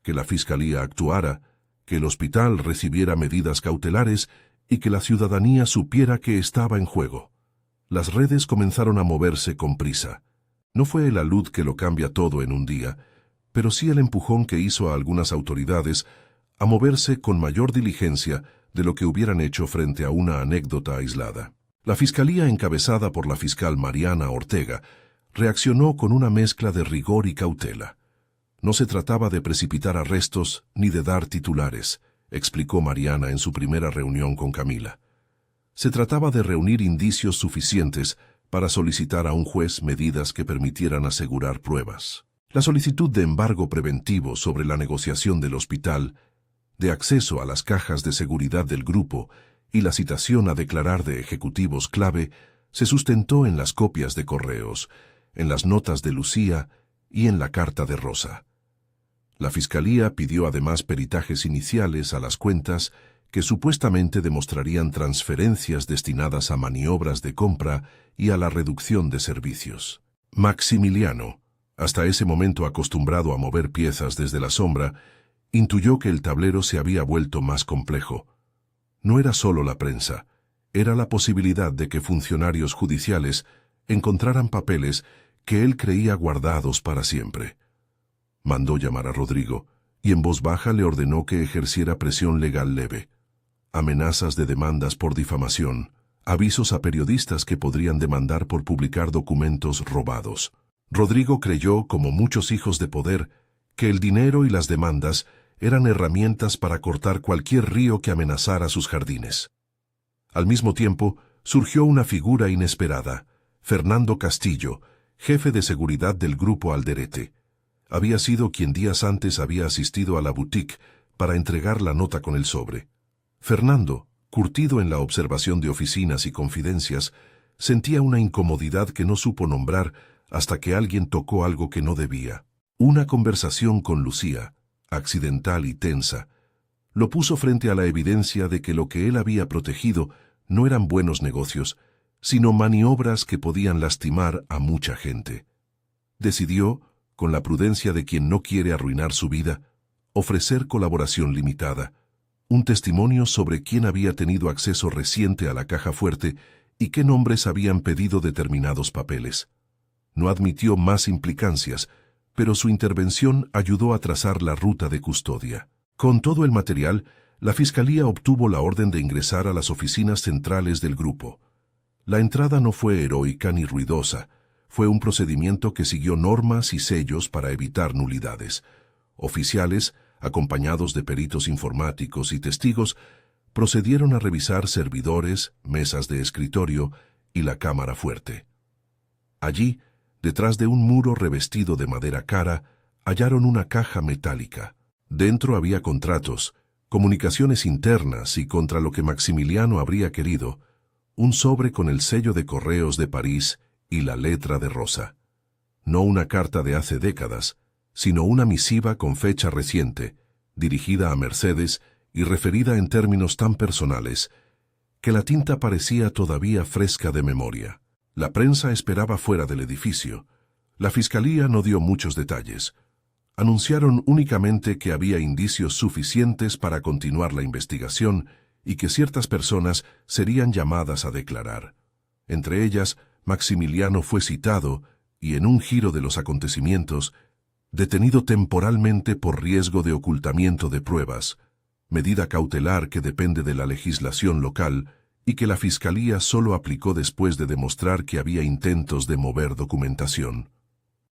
S1: que la Fiscalía actuara, que el hospital recibiera medidas cautelares y que la ciudadanía supiera que estaba en juego. Las redes comenzaron a moverse con prisa. No fue el alud que lo cambia todo en un día, pero sí el empujón que hizo a algunas autoridades a moverse con mayor diligencia de lo que hubieran hecho frente a una anécdota aislada. La fiscalía, encabezada por la fiscal Mariana Ortega, reaccionó con una mezcla de rigor y cautela. No se trataba de precipitar arrestos ni de dar titulares, explicó Mariana en su primera reunión con Camila. Se trataba de reunir indicios suficientes para solicitar a un juez medidas que permitieran asegurar pruebas. La solicitud de embargo preventivo sobre la negociación del hospital, de acceso a las cajas de seguridad del grupo y la citación a declarar de ejecutivos clave se sustentó en las copias de correos, en las notas de Lucía y en la carta de Rosa. La fiscalía pidió además peritajes iniciales a las cuentas que supuestamente demostrarían transferencias destinadas a maniobras de compra y a la reducción de servicios. Maximiliano, hasta ese momento acostumbrado a mover piezas desde la sombra, intuyó que el tablero se había vuelto más complejo. No era solo la prensa, era la posibilidad de que funcionarios judiciales encontraran papeles que él creía guardados para siempre. Mandó llamar a Rodrigo y en voz baja le ordenó que ejerciera presión legal leve. Amenazas de demandas por difamación, avisos a periodistas que podrían demandar por publicar documentos robados. Rodrigo creyó, como muchos hijos de poder, que el dinero y las demandas eran herramientas para cortar cualquier río que amenazara sus jardines. Al mismo tiempo, surgió una figura inesperada, Fernando Castillo, jefe de seguridad del Grupo Alderete. Había sido quien días antes había asistido a la boutique para entregar la nota con el sobre. Fernando, curtido en la observación de oficinas y confidencias, sentía una incomodidad que no supo nombrar hasta que alguien tocó algo que no debía. Una conversación con Lucía, accidental y tensa, lo puso frente a la evidencia de que lo que él había protegido no eran buenos negocios, sino maniobras que podían lastimar a mucha gente. Decidió, con la prudencia de quien no quiere arruinar su vida, ofrecer colaboración limitada, un testimonio sobre quién había tenido acceso reciente a la caja fuerte y qué nombres habían pedido determinados papeles. No admitió más implicancias, pero su intervención ayudó a trazar la ruta de custodia. Con todo el material, la Fiscalía obtuvo la orden de ingresar a las oficinas centrales del grupo. La entrada no fue heroica ni ruidosa, fue un procedimiento que siguió normas y sellos para evitar nulidades. Oficiales, acompañados de peritos informáticos y testigos, procedieron a revisar servidores, mesas de escritorio y la cámara fuerte. Allí, detrás de un muro revestido de madera cara, hallaron una caja metálica. Dentro había contratos, comunicaciones internas y, contra lo que Maximiliano habría querido, un sobre con el sello de correos de París y la letra de Rosa. No una carta de hace décadas, sino una misiva con fecha reciente, dirigida a Mercedes y referida en términos tan personales, que la tinta parecía todavía fresca de memoria. La prensa esperaba fuera del edificio. La Fiscalía no dio muchos detalles. Anunciaron únicamente que había indicios suficientes para continuar la investigación y que ciertas personas serían llamadas a declarar. Entre ellas, Maximiliano fue citado y, en un giro de los acontecimientos, detenido temporalmente por riesgo de ocultamiento de pruebas, medida cautelar que depende de la legislación local y que la Fiscalía solo aplicó después de demostrar que había intentos de mover documentación.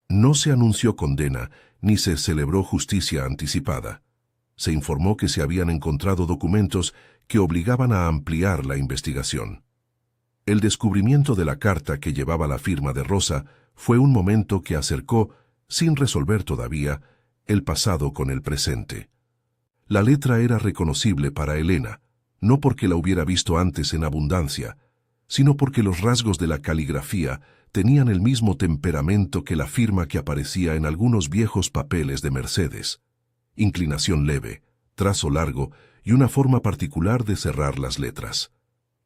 S1: No se anunció condena ni se celebró justicia anticipada. Se informó que se habían encontrado documentos que obligaban a ampliar la investigación. El descubrimiento de la carta que llevaba la firma de Rosa fue un momento que acercó, sin resolver todavía, el pasado con el presente. La letra era reconocible para Elena, no porque la hubiera visto antes en abundancia, sino porque los rasgos de la caligrafía tenían el mismo temperamento que la firma que aparecía en algunos viejos papeles de Mercedes. Inclinación leve, trazo largo y una forma particular de cerrar las letras.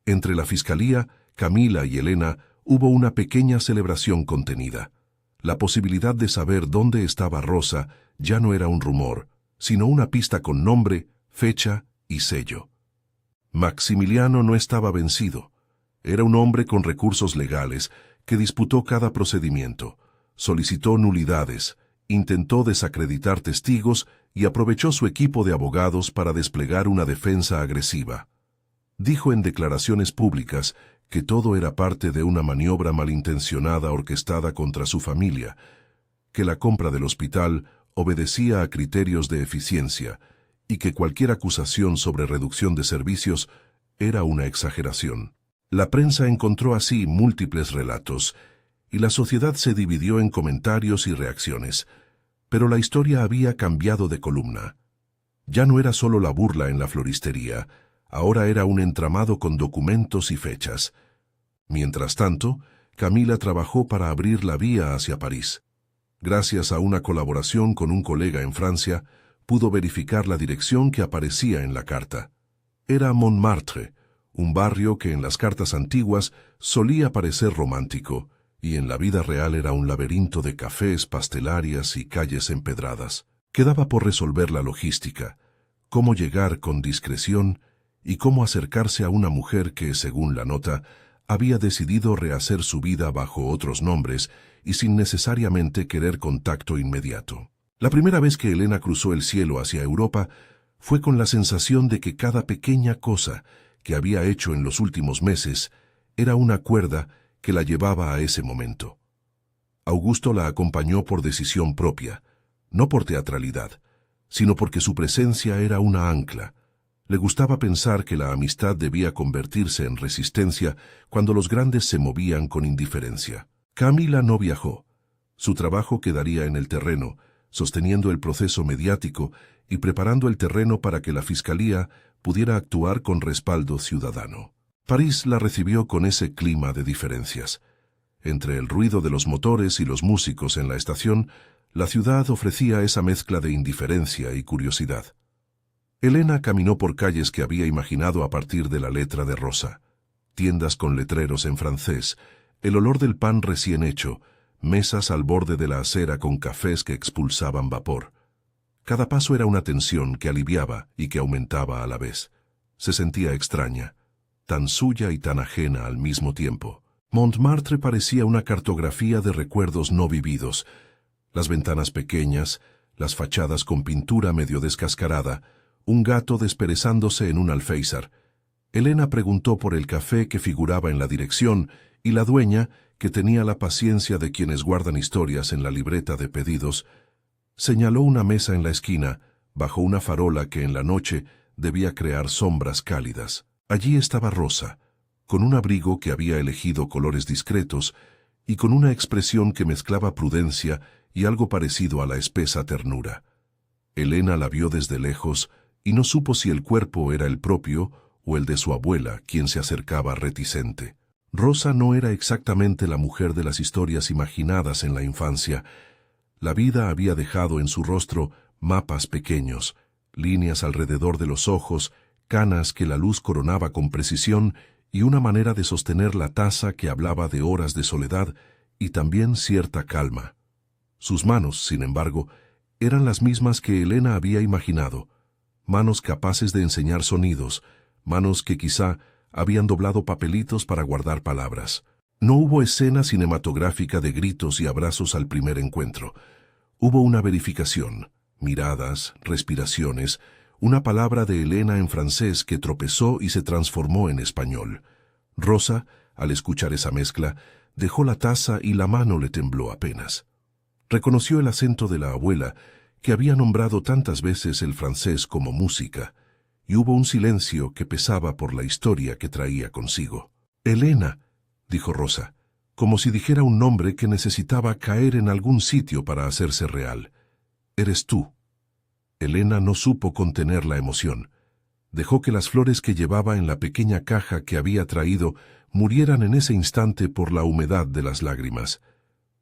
S1: Entre la Fiscalía, Camila y Elena hubo una pequeña celebración contenida. La posibilidad de saber dónde estaba Rosa ya no era un rumor, sino una pista con nombre, fecha y sello. Maximiliano no estaba vencido. Era un hombre con recursos legales que disputó cada procedimiento, solicitó nulidades, intentó desacreditar testigos y aprovechó su equipo de abogados para desplegar una defensa agresiva. Dijo en declaraciones públicas que todo era parte de una maniobra malintencionada orquestada contra su familia, que la compra del hospital obedecía a criterios de eficiencia y que cualquier acusación sobre reducción de servicios era una exageración. La prensa encontró así múltiples relatos y la sociedad se dividió en comentarios y reacciones, pero la historia había cambiado de columna. Ya no era solo la burla en la floristería, ahora era un entramado con documentos y fechas. Mientras tanto, Camila trabajó para abrir la vía hacia París. Gracias a una colaboración con un colega en Francia, pudo verificar la dirección que aparecía en la carta. Era Montmartre, un barrio que en las cartas antiguas solía parecer romántico, y en la vida real era un laberinto de cafés, pastelarias y calles empedradas. Quedaba por resolver la logística, cómo llegar con discreción y cómo acercarse a una mujer que, según la nota, había decidido rehacer su vida bajo otros nombres y sin necesariamente querer contacto inmediato. La primera vez que Elena cruzó el cielo hacia Europa fue con la sensación de que cada pequeña cosa que había hecho en los últimos meses era una cuerda que la llevaba a ese momento. Augusto la acompañó por decisión propia, no por teatralidad, sino porque su presencia era una ancla. Le gustaba pensar que la amistad debía convertirse en resistencia cuando los grandes se movían con indiferencia. Camila no viajó. Su trabajo quedaría en el terreno, sosteniendo el proceso mediático y preparando el terreno para que la Fiscalía pudiera actuar con respaldo ciudadano. París la recibió con ese clima de diferencias. Entre el ruido de los motores y los músicos en la estación, la ciudad ofrecía esa mezcla de indiferencia y curiosidad. Elena caminó por calles que había imaginado a partir de la letra de Rosa. Tiendas con letreros en francés, el olor del pan recién hecho, mesas al borde de la acera con cafés que expulsaban vapor. Cada paso era una tensión que aliviaba y que aumentaba a la vez. Se sentía extraña, tan suya y tan ajena al mismo tiempo. Montmartre parecía una cartografía de recuerdos no vividos. Las ventanas pequeñas, las fachadas con pintura medio descascarada, un gato desperezándose en un alféizar. Elena preguntó por el café que figuraba en la dirección y la dueña, que tenía la paciencia de quienes guardan historias en la libreta de pedidos, señaló una mesa en la esquina, bajo una farola que en la noche debía crear sombras cálidas. Allí estaba Rosa, con un abrigo que había elegido colores discretos y con una expresión que mezclaba prudencia y algo parecido a la espesa ternura. Elena la vio desde lejos y no supo si el cuerpo era el propio o el de su abuela, quien se acercaba reticente. Rosa no era exactamente la mujer de las historias imaginadas en la infancia. La vida había dejado en su rostro mapas pequeños, líneas alrededor de los ojos, canas que la luz coronaba con precisión y una manera de sostener la taza que hablaba de horas de soledad y también cierta calma. Sus manos, sin embargo, eran las mismas que Elena había imaginado, manos capaces de enseñar sonidos, manos que quizá habían doblado papelitos para guardar palabras. No hubo escena cinematográfica de gritos y abrazos al primer encuentro. Hubo una verificación, miradas, respiraciones, una palabra de Elena en francés que tropezó y se transformó en español. Rosa, al escuchar esa mezcla, dejó la taza y la mano le tembló apenas. Reconoció el acento de la abuela, que había nombrado tantas veces el francés como música, y hubo un silencio que pesaba por la historia que traía consigo. «Elena», dijo Rosa, como si dijera un nombre que necesitaba caer en algún sitio para hacerse real. «Eres tú». Elena no supo contener la emoción. Dejó que las flores que llevaba en la pequeña caja que había traído murieran en ese instante por la humedad de las lágrimas.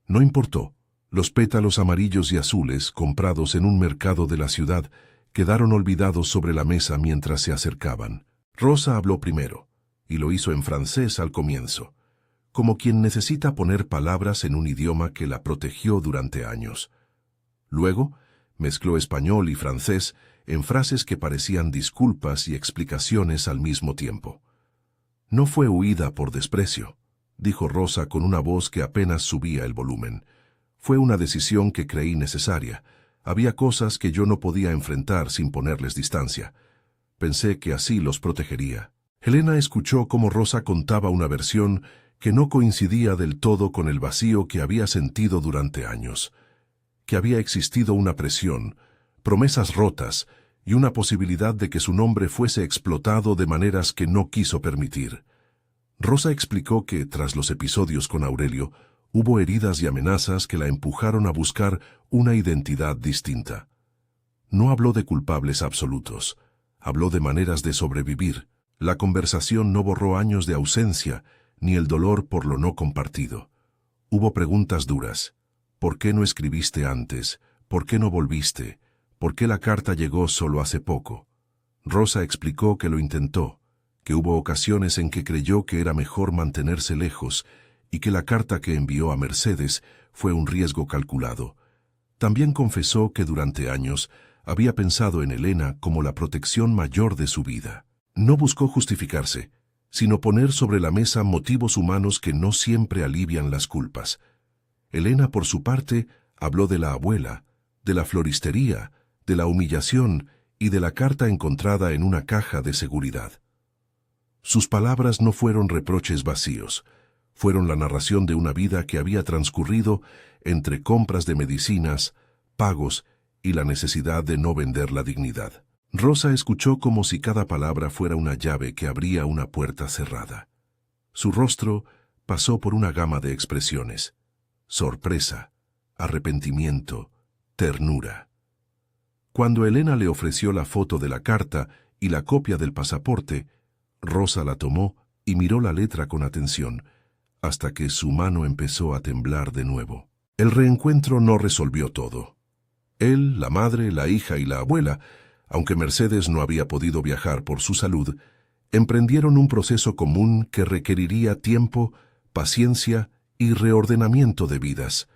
S1: No importó. Los pétalos amarillos y azules, comprados en un mercado de la ciudad, quedaron olvidados sobre la mesa mientras se acercaban. Rosa habló primero, y lo hizo en francés al comienzo, como quien necesita poner palabras en un idioma que la protegió durante años. Luego, mezcló español y francés en frases que parecían disculpas y explicaciones al mismo tiempo. No fue huida por desprecio, dijo Rosa con una voz que apenas subía el volumen. Fue una decisión que creí necesaria. Había cosas que yo no podía enfrentar sin ponerles distancia. Pensé que así los protegería. Helena escuchó cómo Rosa contaba una versión que no coincidía del todo con el vacío que había sentido durante años. Que había existido una presión, promesas rotas y una posibilidad de que su nombre fuese explotado de maneras que no quiso permitir. Rosa explicó que, tras los episodios con Aurelio, hubo heridas y amenazas que la empujaron a buscar una identidad distinta. No habló de culpables absolutos, habló de maneras de sobrevivir. La conversación no borró años de ausencia, ni el dolor por lo no compartido. Hubo preguntas duras. ¿Por qué no escribiste antes? ¿Por qué no volviste? ¿Por qué la carta llegó solo hace poco? Rosa explicó que lo intentó, que hubo ocasiones en que creyó que era mejor mantenerse lejos y que la carta que envió a Mercedes fue un riesgo calculado. También confesó que durante años había pensado en Helena como la protección mayor de su vida. No buscó justificarse, sino poner sobre la mesa motivos humanos que no siempre alivian las culpas. Helena, por su parte, habló de la abuela, de la floristería, de la humillación y de la carta encontrada en una caja de seguridad. Sus palabras no fueron reproches vacíos, fueron la narración de una vida que había transcurrido entre compras de medicinas, pagos y la necesidad de no vender la dignidad. Rosa escuchó como si cada palabra fuera una llave que abría una puerta cerrada. Su rostro pasó por una gama de expresiones: sorpresa, arrepentimiento, ternura. Cuando Helena le ofreció la foto de la carta y la copia del pasaporte, Rosa la tomó y miró la letra con atención, hasta que su mano empezó a temblar de nuevo. El reencuentro no resolvió todo. Él, la madre, la hija y la abuela, aunque Mercedes no había podido viajar por su salud, emprendieron un proceso común que requeriría tiempo, paciencia y reordenamiento de vidas.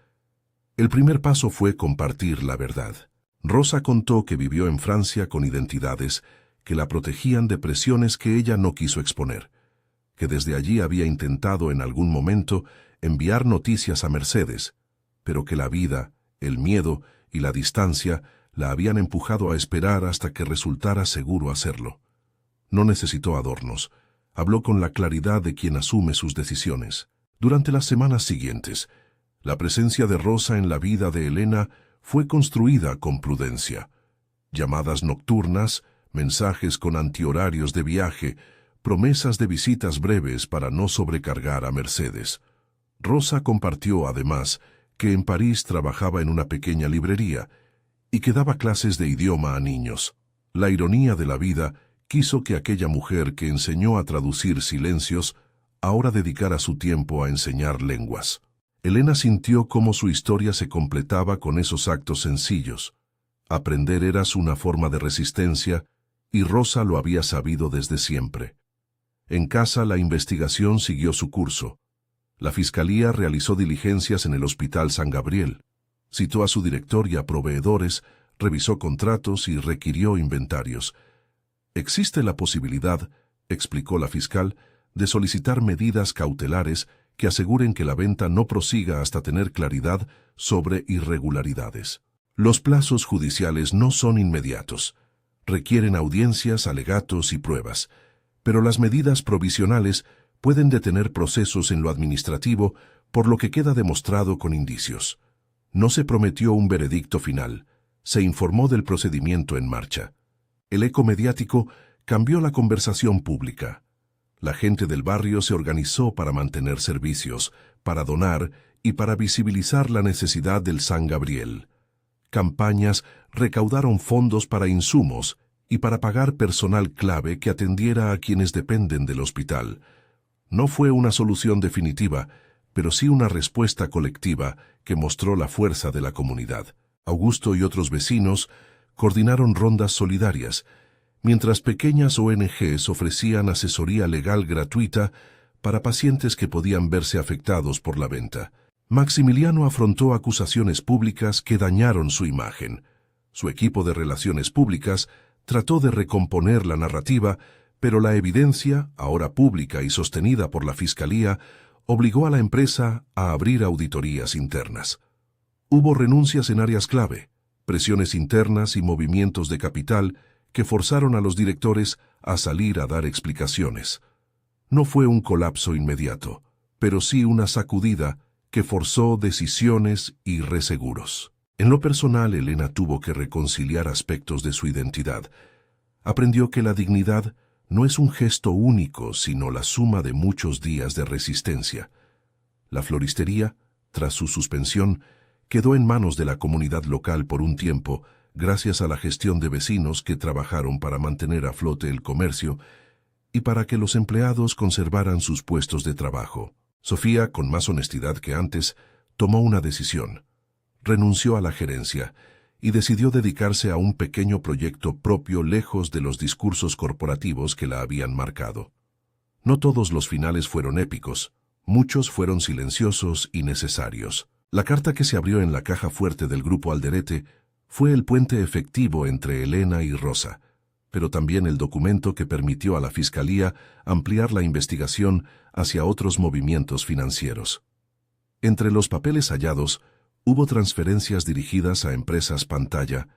S1: El primer paso fue compartir la verdad. Rosa contó que vivió en Francia con identidades que la protegían de presiones que ella no quiso exponer, que desde allí había intentado en algún momento enviar noticias a Mercedes, pero que la vida, el miedo y la distancia la habían empujado a esperar hasta que resultara seguro hacerlo. No necesitó adornos. Habló con la claridad de quien asume sus decisiones. Durante las semanas siguientes, la presencia de Rosa en la vida de Helena fue construida con prudencia. Llamadas nocturnas, mensajes con antihorarios de viaje, promesas de visitas breves para no sobrecargar a Mercedes. Rosa compartió, además, que en París trabajaba en una pequeña librería y que daba clases de idioma a niños. La ironía de la vida quiso que aquella mujer que enseñó a traducir silencios ahora dedicara su tiempo a enseñar lenguas. Helena sintió cómo su historia se completaba con esos actos sencillos. Aprender era una forma de resistencia, y Rosa lo había sabido desde siempre. En casa la investigación siguió su curso. La Fiscalía realizó diligencias en el Hospital San Gabriel. Citó a su director y a proveedores, revisó contratos y requirió inventarios. Existe la posibilidad, explicó la fiscal, de solicitar medidas cautelares que aseguren que la venta no prosiga hasta tener claridad sobre irregularidades. Los plazos judiciales no son inmediatos. Requieren audiencias, alegatos y pruebas, pero las medidas provisionales pueden detener procesos en lo administrativo, por lo que queda demostrado con indicios. No se prometió un veredicto final, se informó del procedimiento en marcha. El eco mediático cambió la conversación pública. La gente del barrio se organizó para mantener servicios, para donar y para visibilizar la necesidad del San Gabriel. Campañas recaudaron fondos para insumos y para pagar personal clave que atendiera a quienes dependen del hospital. No fue una solución definitiva, pero sí una respuesta colectiva que mostró la fuerza de la comunidad. Augusto y otros vecinos coordinaron rondas solidarias, mientras pequeñas ONGs ofrecían asesoría legal gratuita para pacientes que podían verse afectados por la venta. Maximiliano afrontó acusaciones públicas que dañaron su imagen. Su equipo de relaciones públicas trató de recomponer la narrativa, pero la evidencia, ahora pública y sostenida por la Fiscalía, obligó a la empresa a abrir auditorías internas. Hubo renuncias en áreas clave, presiones internas y movimientos de capital que forzaron a los directores a salir a dar explicaciones. No fue un colapso inmediato, pero sí una sacudida que forzó decisiones y reseguros. En lo personal, Elena tuvo que reconciliar aspectos de su identidad. Aprendió que la dignidad no es un gesto único, sino la suma de muchos días de resistencia. La floristería, tras su suspensión, quedó en manos de la comunidad local por un tiempo, gracias a la gestión de vecinos que trabajaron para mantener a flote el comercio y para que los empleados conservaran sus puestos de trabajo. Sofía, con más honestidad que antes, tomó una decisión. Renunció a la gerencia y decidió dedicarse a un pequeño proyecto propio lejos de los discursos corporativos que la habían marcado. No todos los finales fueron épicos, muchos fueron silenciosos y necesarios. La carta que se abrió en la caja fuerte del Grupo Alderete fue el puente efectivo entre Elena y Rosa, pero también el documento que permitió a la Fiscalía ampliar la investigación hacia otros movimientos financieros. Entre los papeles hallados, hubo transferencias dirigidas a empresas pantalla,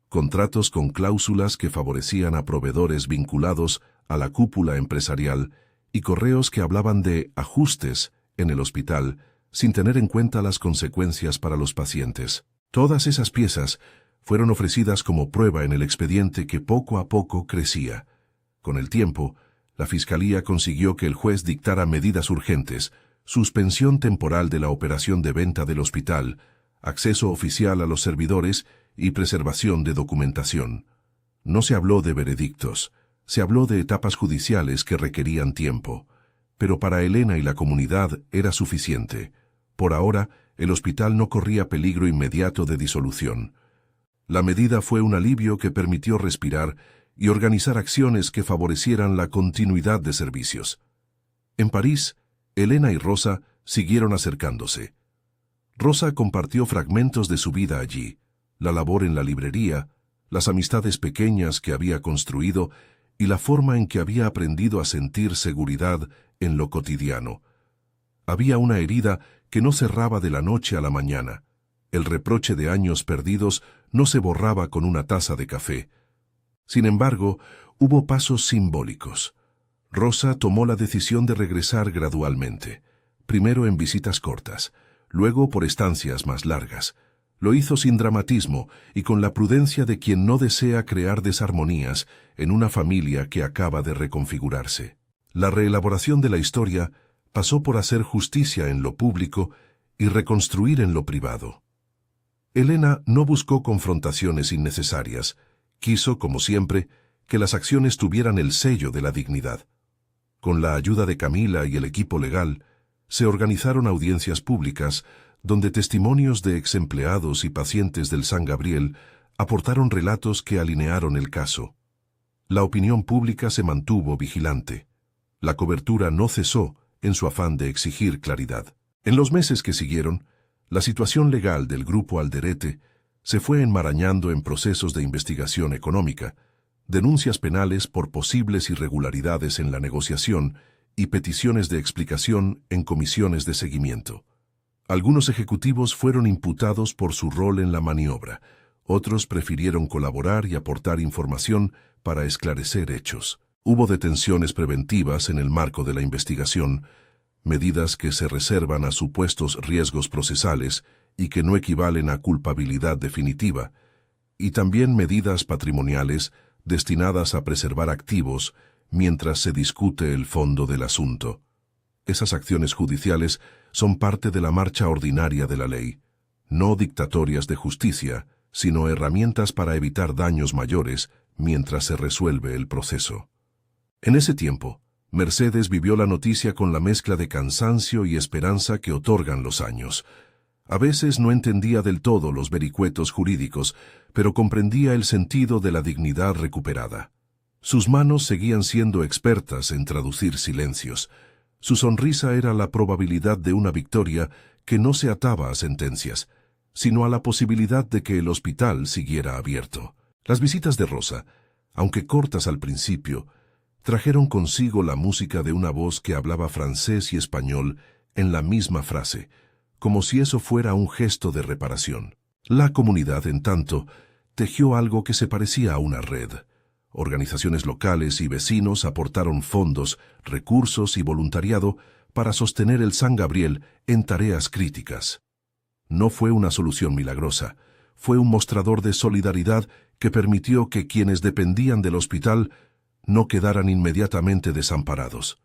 S1: contratos con cláusulas que favorecían a proveedores vinculados a la cúpula empresarial y correos que hablaban de ajustes en el hospital sin tener en cuenta las consecuencias para los pacientes. Todas esas piezas fueron ofrecidas como prueba en el expediente que poco a poco crecía. Con el tiempo, la Fiscalía consiguió que el juez dictara medidas urgentes, suspensión temporal de la operación de venta del hospital, acceso oficial a los servidores y preservación de documentación. No se habló de veredictos, se habló de etapas judiciales que requerían tiempo, pero para Elena y la comunidad era suficiente. Por ahora, el hospital no corría peligro inmediato de disolución. La medida fue un alivio que permitió respirar y organizar acciones que favorecieran la continuidad de servicios. En París, Elena y Rosa siguieron acercándose. Rosa compartió fragmentos de su vida allí, la labor en la librería, las amistades pequeñas que había construido y la forma en que había aprendido a sentir seguridad en lo cotidiano. Había una herida que no cerraba de la noche a la mañana. El reproche de años perdidos no se borraba con una taza de café. Sin embargo, hubo pasos simbólicos. Rosa tomó la decisión de regresar gradualmente, primero en visitas cortas, luego por estancias más largas. Lo hizo sin dramatismo y con la prudencia de quien no desea crear desarmonías en una familia que acaba de reconfigurarse. La reelaboración de la historia pasó por hacer justicia en lo público y reconstruir en lo privado. Elena no buscó confrontaciones innecesarias. Quiso, como siempre, que las acciones tuvieran el sello de la dignidad. Con la ayuda de Camila y el equipo legal, se organizaron audiencias públicas donde testimonios de exempleados y pacientes del San Gabriel aportaron relatos que alinearon el caso. La opinión pública se mantuvo vigilante. La cobertura no cesó en su afán de exigir claridad. En los meses que siguieron, la situación legal del Grupo Alderete se fue enmarañando en procesos de investigación económica, denuncias penales por posibles irregularidades en la negociación y peticiones de explicación en comisiones de seguimiento. Algunos ejecutivos fueron imputados por su rol en la maniobra, otros prefirieron colaborar y aportar información para esclarecer hechos. Hubo detenciones preventivas en el marco de la investigación, medidas que se reservan a supuestos riesgos procesales y que no equivalen a culpabilidad definitiva, y también medidas patrimoniales destinadas a preservar activos mientras se discute el fondo del asunto. Esas acciones judiciales son parte de la marcha ordinaria de la ley, no dictatorias de justicia, sino herramientas para evitar daños mayores mientras se resuelve el proceso. En ese tiempo, Mercedes vivió la noticia con la mezcla de cansancio y esperanza que otorgan los años. A veces no entendía del todo los vericuetos jurídicos, pero comprendía el sentido de la dignidad recuperada. Sus manos seguían siendo expertas en traducir silencios. Su sonrisa era la probabilidad de una victoria que no se ataba a sentencias, sino a la posibilidad de que el hospital siguiera abierto. Las visitas de Rosa, aunque cortas al principio, Trajeron consigo la música de una voz que hablaba francés y español en la misma frase, como si eso fuera un gesto de reparación. La comunidad, en tanto, tejió algo que se parecía a una red. Organizaciones locales y vecinos aportaron fondos, recursos y voluntariado para sostener el San Gabriel en tareas críticas. No fue una solución milagrosa, fue un mostrador de solidaridad que permitió que quienes dependían del hospital no quedaran inmediatamente desamparados.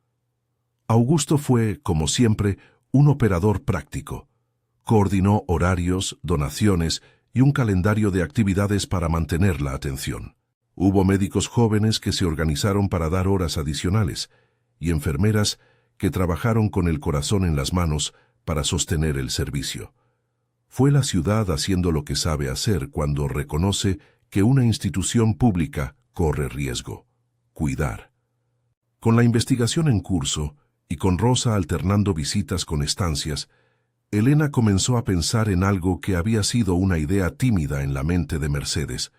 S1: Augusto fue, como siempre, un operador práctico. Coordinó horarios, donaciones y un calendario de actividades para mantener la atención. Hubo médicos jóvenes que se organizaron para dar horas adicionales y enfermeras que trabajaron con el corazón en las manos para sostener el servicio. Fue la ciudad haciendo lo que sabe hacer cuando reconoce que una institución pública corre riesgo: cuidar. Con la investigación en curso y con Rosa alternando visitas con estancias, Elena comenzó a pensar en algo que había sido una idea tímida en la mente de Mercedes: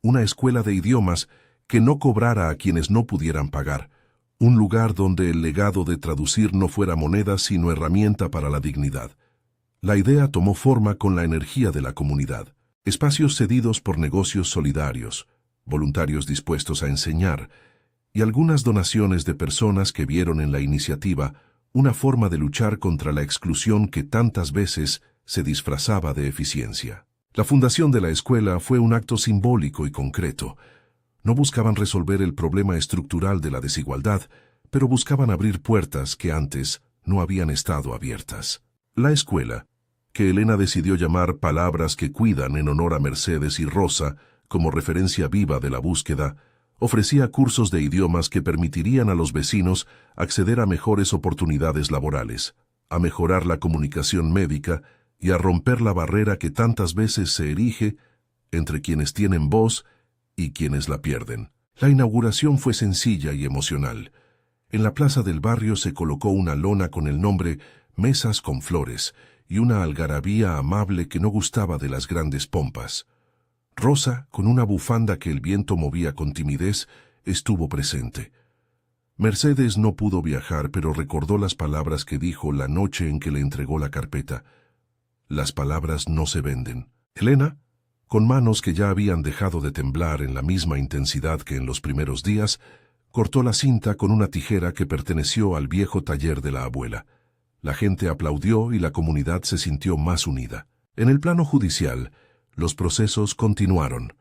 S1: una escuela de idiomas que no cobrara a quienes no pudieran pagar, un lugar donde el legado de traducir no fuera moneda sino herramienta para la dignidad. La idea tomó forma con la energía de la comunidad: espacios cedidos por negocios solidarios, voluntarios dispuestos a enseñar, y algunas donaciones de personas que vieron en la iniciativa una forma de luchar contra la exclusión que tantas veces se disfrazaba de eficiencia. La fundación de la escuela fue un acto simbólico y concreto. No buscaban resolver el problema estructural de la desigualdad, pero buscaban abrir puertas que antes no habían estado abiertas. La escuela, que Elena decidió llamar Palabras que Cuidan en honor a Mercedes y Rosa como referencia viva de la búsqueda, ofrecía cursos de idiomas que permitirían a los vecinos acceder a mejores oportunidades laborales, a mejorar la comunicación médica y a romper la barrera que tantas veces se erige entre quienes tienen voz y quienes la pierden. La inauguración fue sencilla y emocional. En la plaza del barrio se colocó una lona con el nombre Mesas con Flores y una algarabía amable que no gustaba de las grandes pompas. Rosa, con una bufanda que el viento movía con timidez, estuvo presente. Mercedes no pudo viajar, pero recordó las palabras que dijo la noche en que le entregó la carpeta: las palabras no se venden. Elena, con manos que ya habían dejado de temblar en la misma intensidad que en los primeros días, cortó la cinta con una tijera que perteneció al viejo taller de la abuela. La gente aplaudió y la comunidad se sintió más unida. En el plano judicial, los procesos continuaron.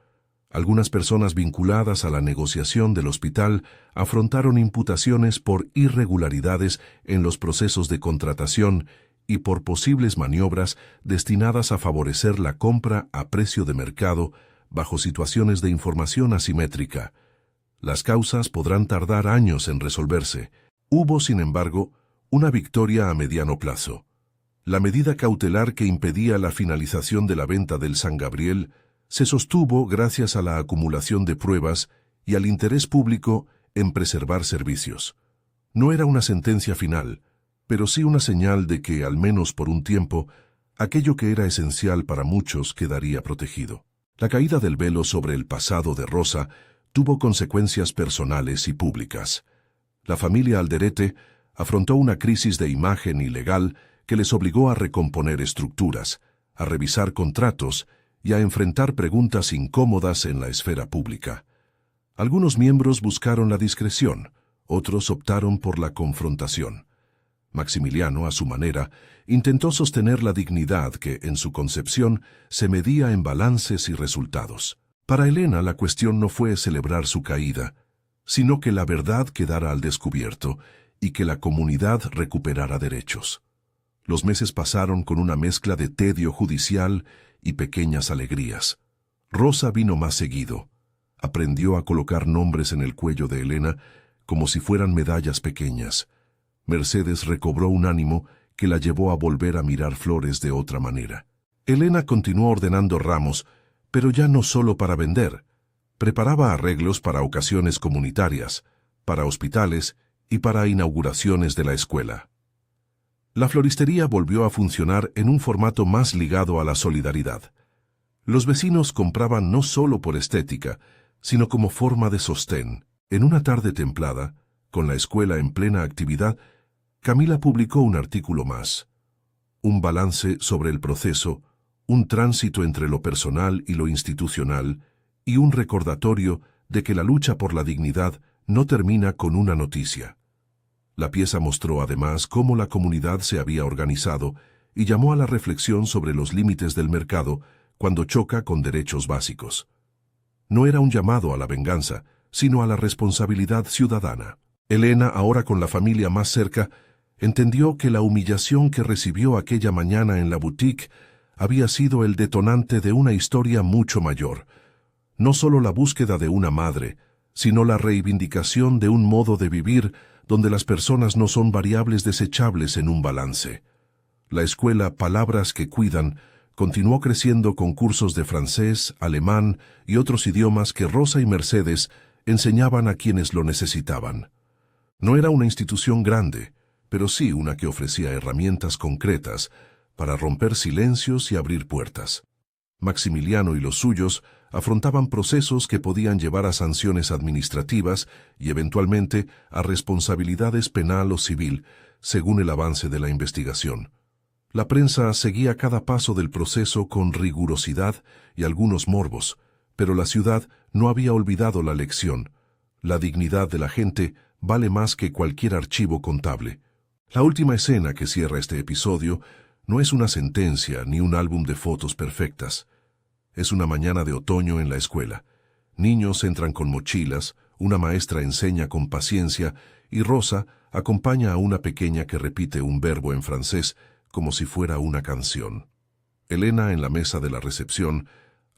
S1: Algunas personas vinculadas a la negociación del hospital afrontaron imputaciones por irregularidades en los procesos de contratación y por posibles maniobras destinadas a favorecer la compra a precio de mercado bajo situaciones de información asimétrica. Las causas podrán tardar años en resolverse. Hubo, sin embargo, una victoria a mediano plazo. La medida cautelar que impedía la finalización de la venta del San Gabriel se sostuvo gracias a la acumulación de pruebas y al interés público en preservar servicios. No era una sentencia final, pero sí una señal de que, al menos por un tiempo, aquello que era esencial para muchos quedaría protegido. La caída del velo sobre el pasado de Rosa tuvo consecuencias personales y públicas. La familia Alderete afrontó una crisis de imagen y legal que les obligó a recomponer estructuras, a revisar contratos y a enfrentar preguntas incómodas en la esfera pública. Algunos miembros buscaron la discreción, otros optaron por la confrontación. Maximiliano, a su manera, intentó sostener la dignidad que, en su concepción, se medía en balances y resultados. Para Elena, la cuestión no fue celebrar su caída, sino que la verdad quedara al descubierto y que la comunidad recuperara derechos. Los meses pasaron con una mezcla de tedio judicial y pequeñas alegrías. Rosa vino más seguido. Aprendió a colocar nombres en el cuello de Elena como si fueran medallas pequeñas. Mercedes recobró un ánimo que la llevó a volver a mirar flores de otra manera. Elena continuó ordenando ramos, pero ya no solo para vender. Preparaba arreglos para ocasiones comunitarias, para hospitales y para inauguraciones de la escuela. La floristería volvió a funcionar en un formato más ligado a la solidaridad. Los vecinos compraban no solo por estética, sino como forma de sostén. En una tarde templada, con la escuela en plena actividad, Camila publicó un artículo más. Un balance sobre el proceso, un tránsito entre lo personal y lo institucional, y un recordatorio de que la lucha por la dignidad no termina con una noticia. La pieza mostró además cómo la comunidad se había organizado y llamó a la reflexión sobre los límites del mercado cuando choca con derechos básicos. No era un llamado a la venganza, sino a la responsabilidad ciudadana. Elena, ahora con la familia más cerca, entendió que la humillación que recibió aquella mañana en la boutique había sido el detonante de una historia mucho mayor. No solo la búsqueda de una madre, sino la reivindicación de un modo de vivir donde las personas no son variables desechables en un balance. La escuela Palabras que Cuidan continuó creciendo con cursos de francés, alemán y otros idiomas que Rosa y Mercedes enseñaban a quienes lo necesitaban. No era una institución grande, pero sí una que ofrecía herramientas concretas para romper silencios y abrir puertas. Maximiliano y los suyos afrontaban procesos que podían llevar a sanciones administrativas y eventualmente a responsabilidades penal o civil, según el avance de la investigación. La prensa seguía cada paso del proceso con rigurosidad y algunos morbos, pero la ciudad no había olvidado la lección. La dignidad de la gente vale más que cualquier archivo contable. La última escena que cierra este episodio no es una sentencia ni un álbum de fotos perfectas. Es una mañana de otoño en la escuela. Niños entran con mochilas, una maestra enseña con paciencia y Rosa acompaña a una pequeña que repite un verbo en francés como si fuera una canción. Elena, en la mesa de la recepción,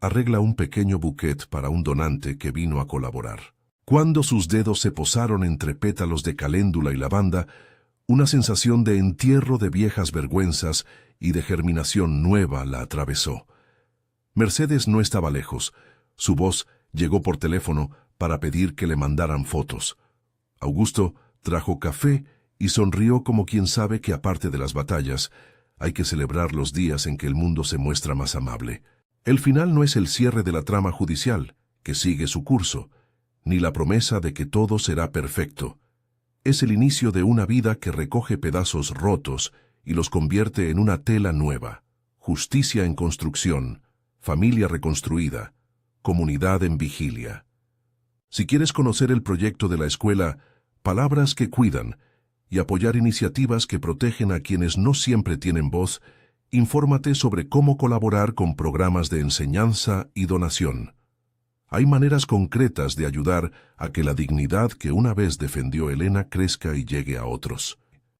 S1: arregla un pequeño bouquet para un donante que vino a colaborar. Cuando sus dedos se posaron entre pétalos de caléndula y lavanda, una sensación de entierro de viejas vergüenzas y de germinación nueva la atravesó. Mercedes no estaba lejos. Su voz llegó por teléfono para pedir que le mandaran fotos. Augusto trajo café y sonrió como quien sabe que aparte de las batallas, hay que celebrar los días en que el mundo se muestra más amable. El final no es el cierre de la trama judicial, que sigue su curso, ni la promesa de que todo será perfecto. Es el inicio de una vida que recoge pedazos rotos y los convierte en una tela nueva. Justicia en construcción, familia reconstruida, comunidad en vigilia. Si quieres conocer el proyecto de la escuela Palabras que Cuidan y apoyar iniciativas que protegen a quienes no siempre tienen voz, infórmate sobre cómo colaborar con programas de enseñanza y donación. Hay maneras concretas de ayudar a que la dignidad que una vez defendió Elena crezca y llegue a otros.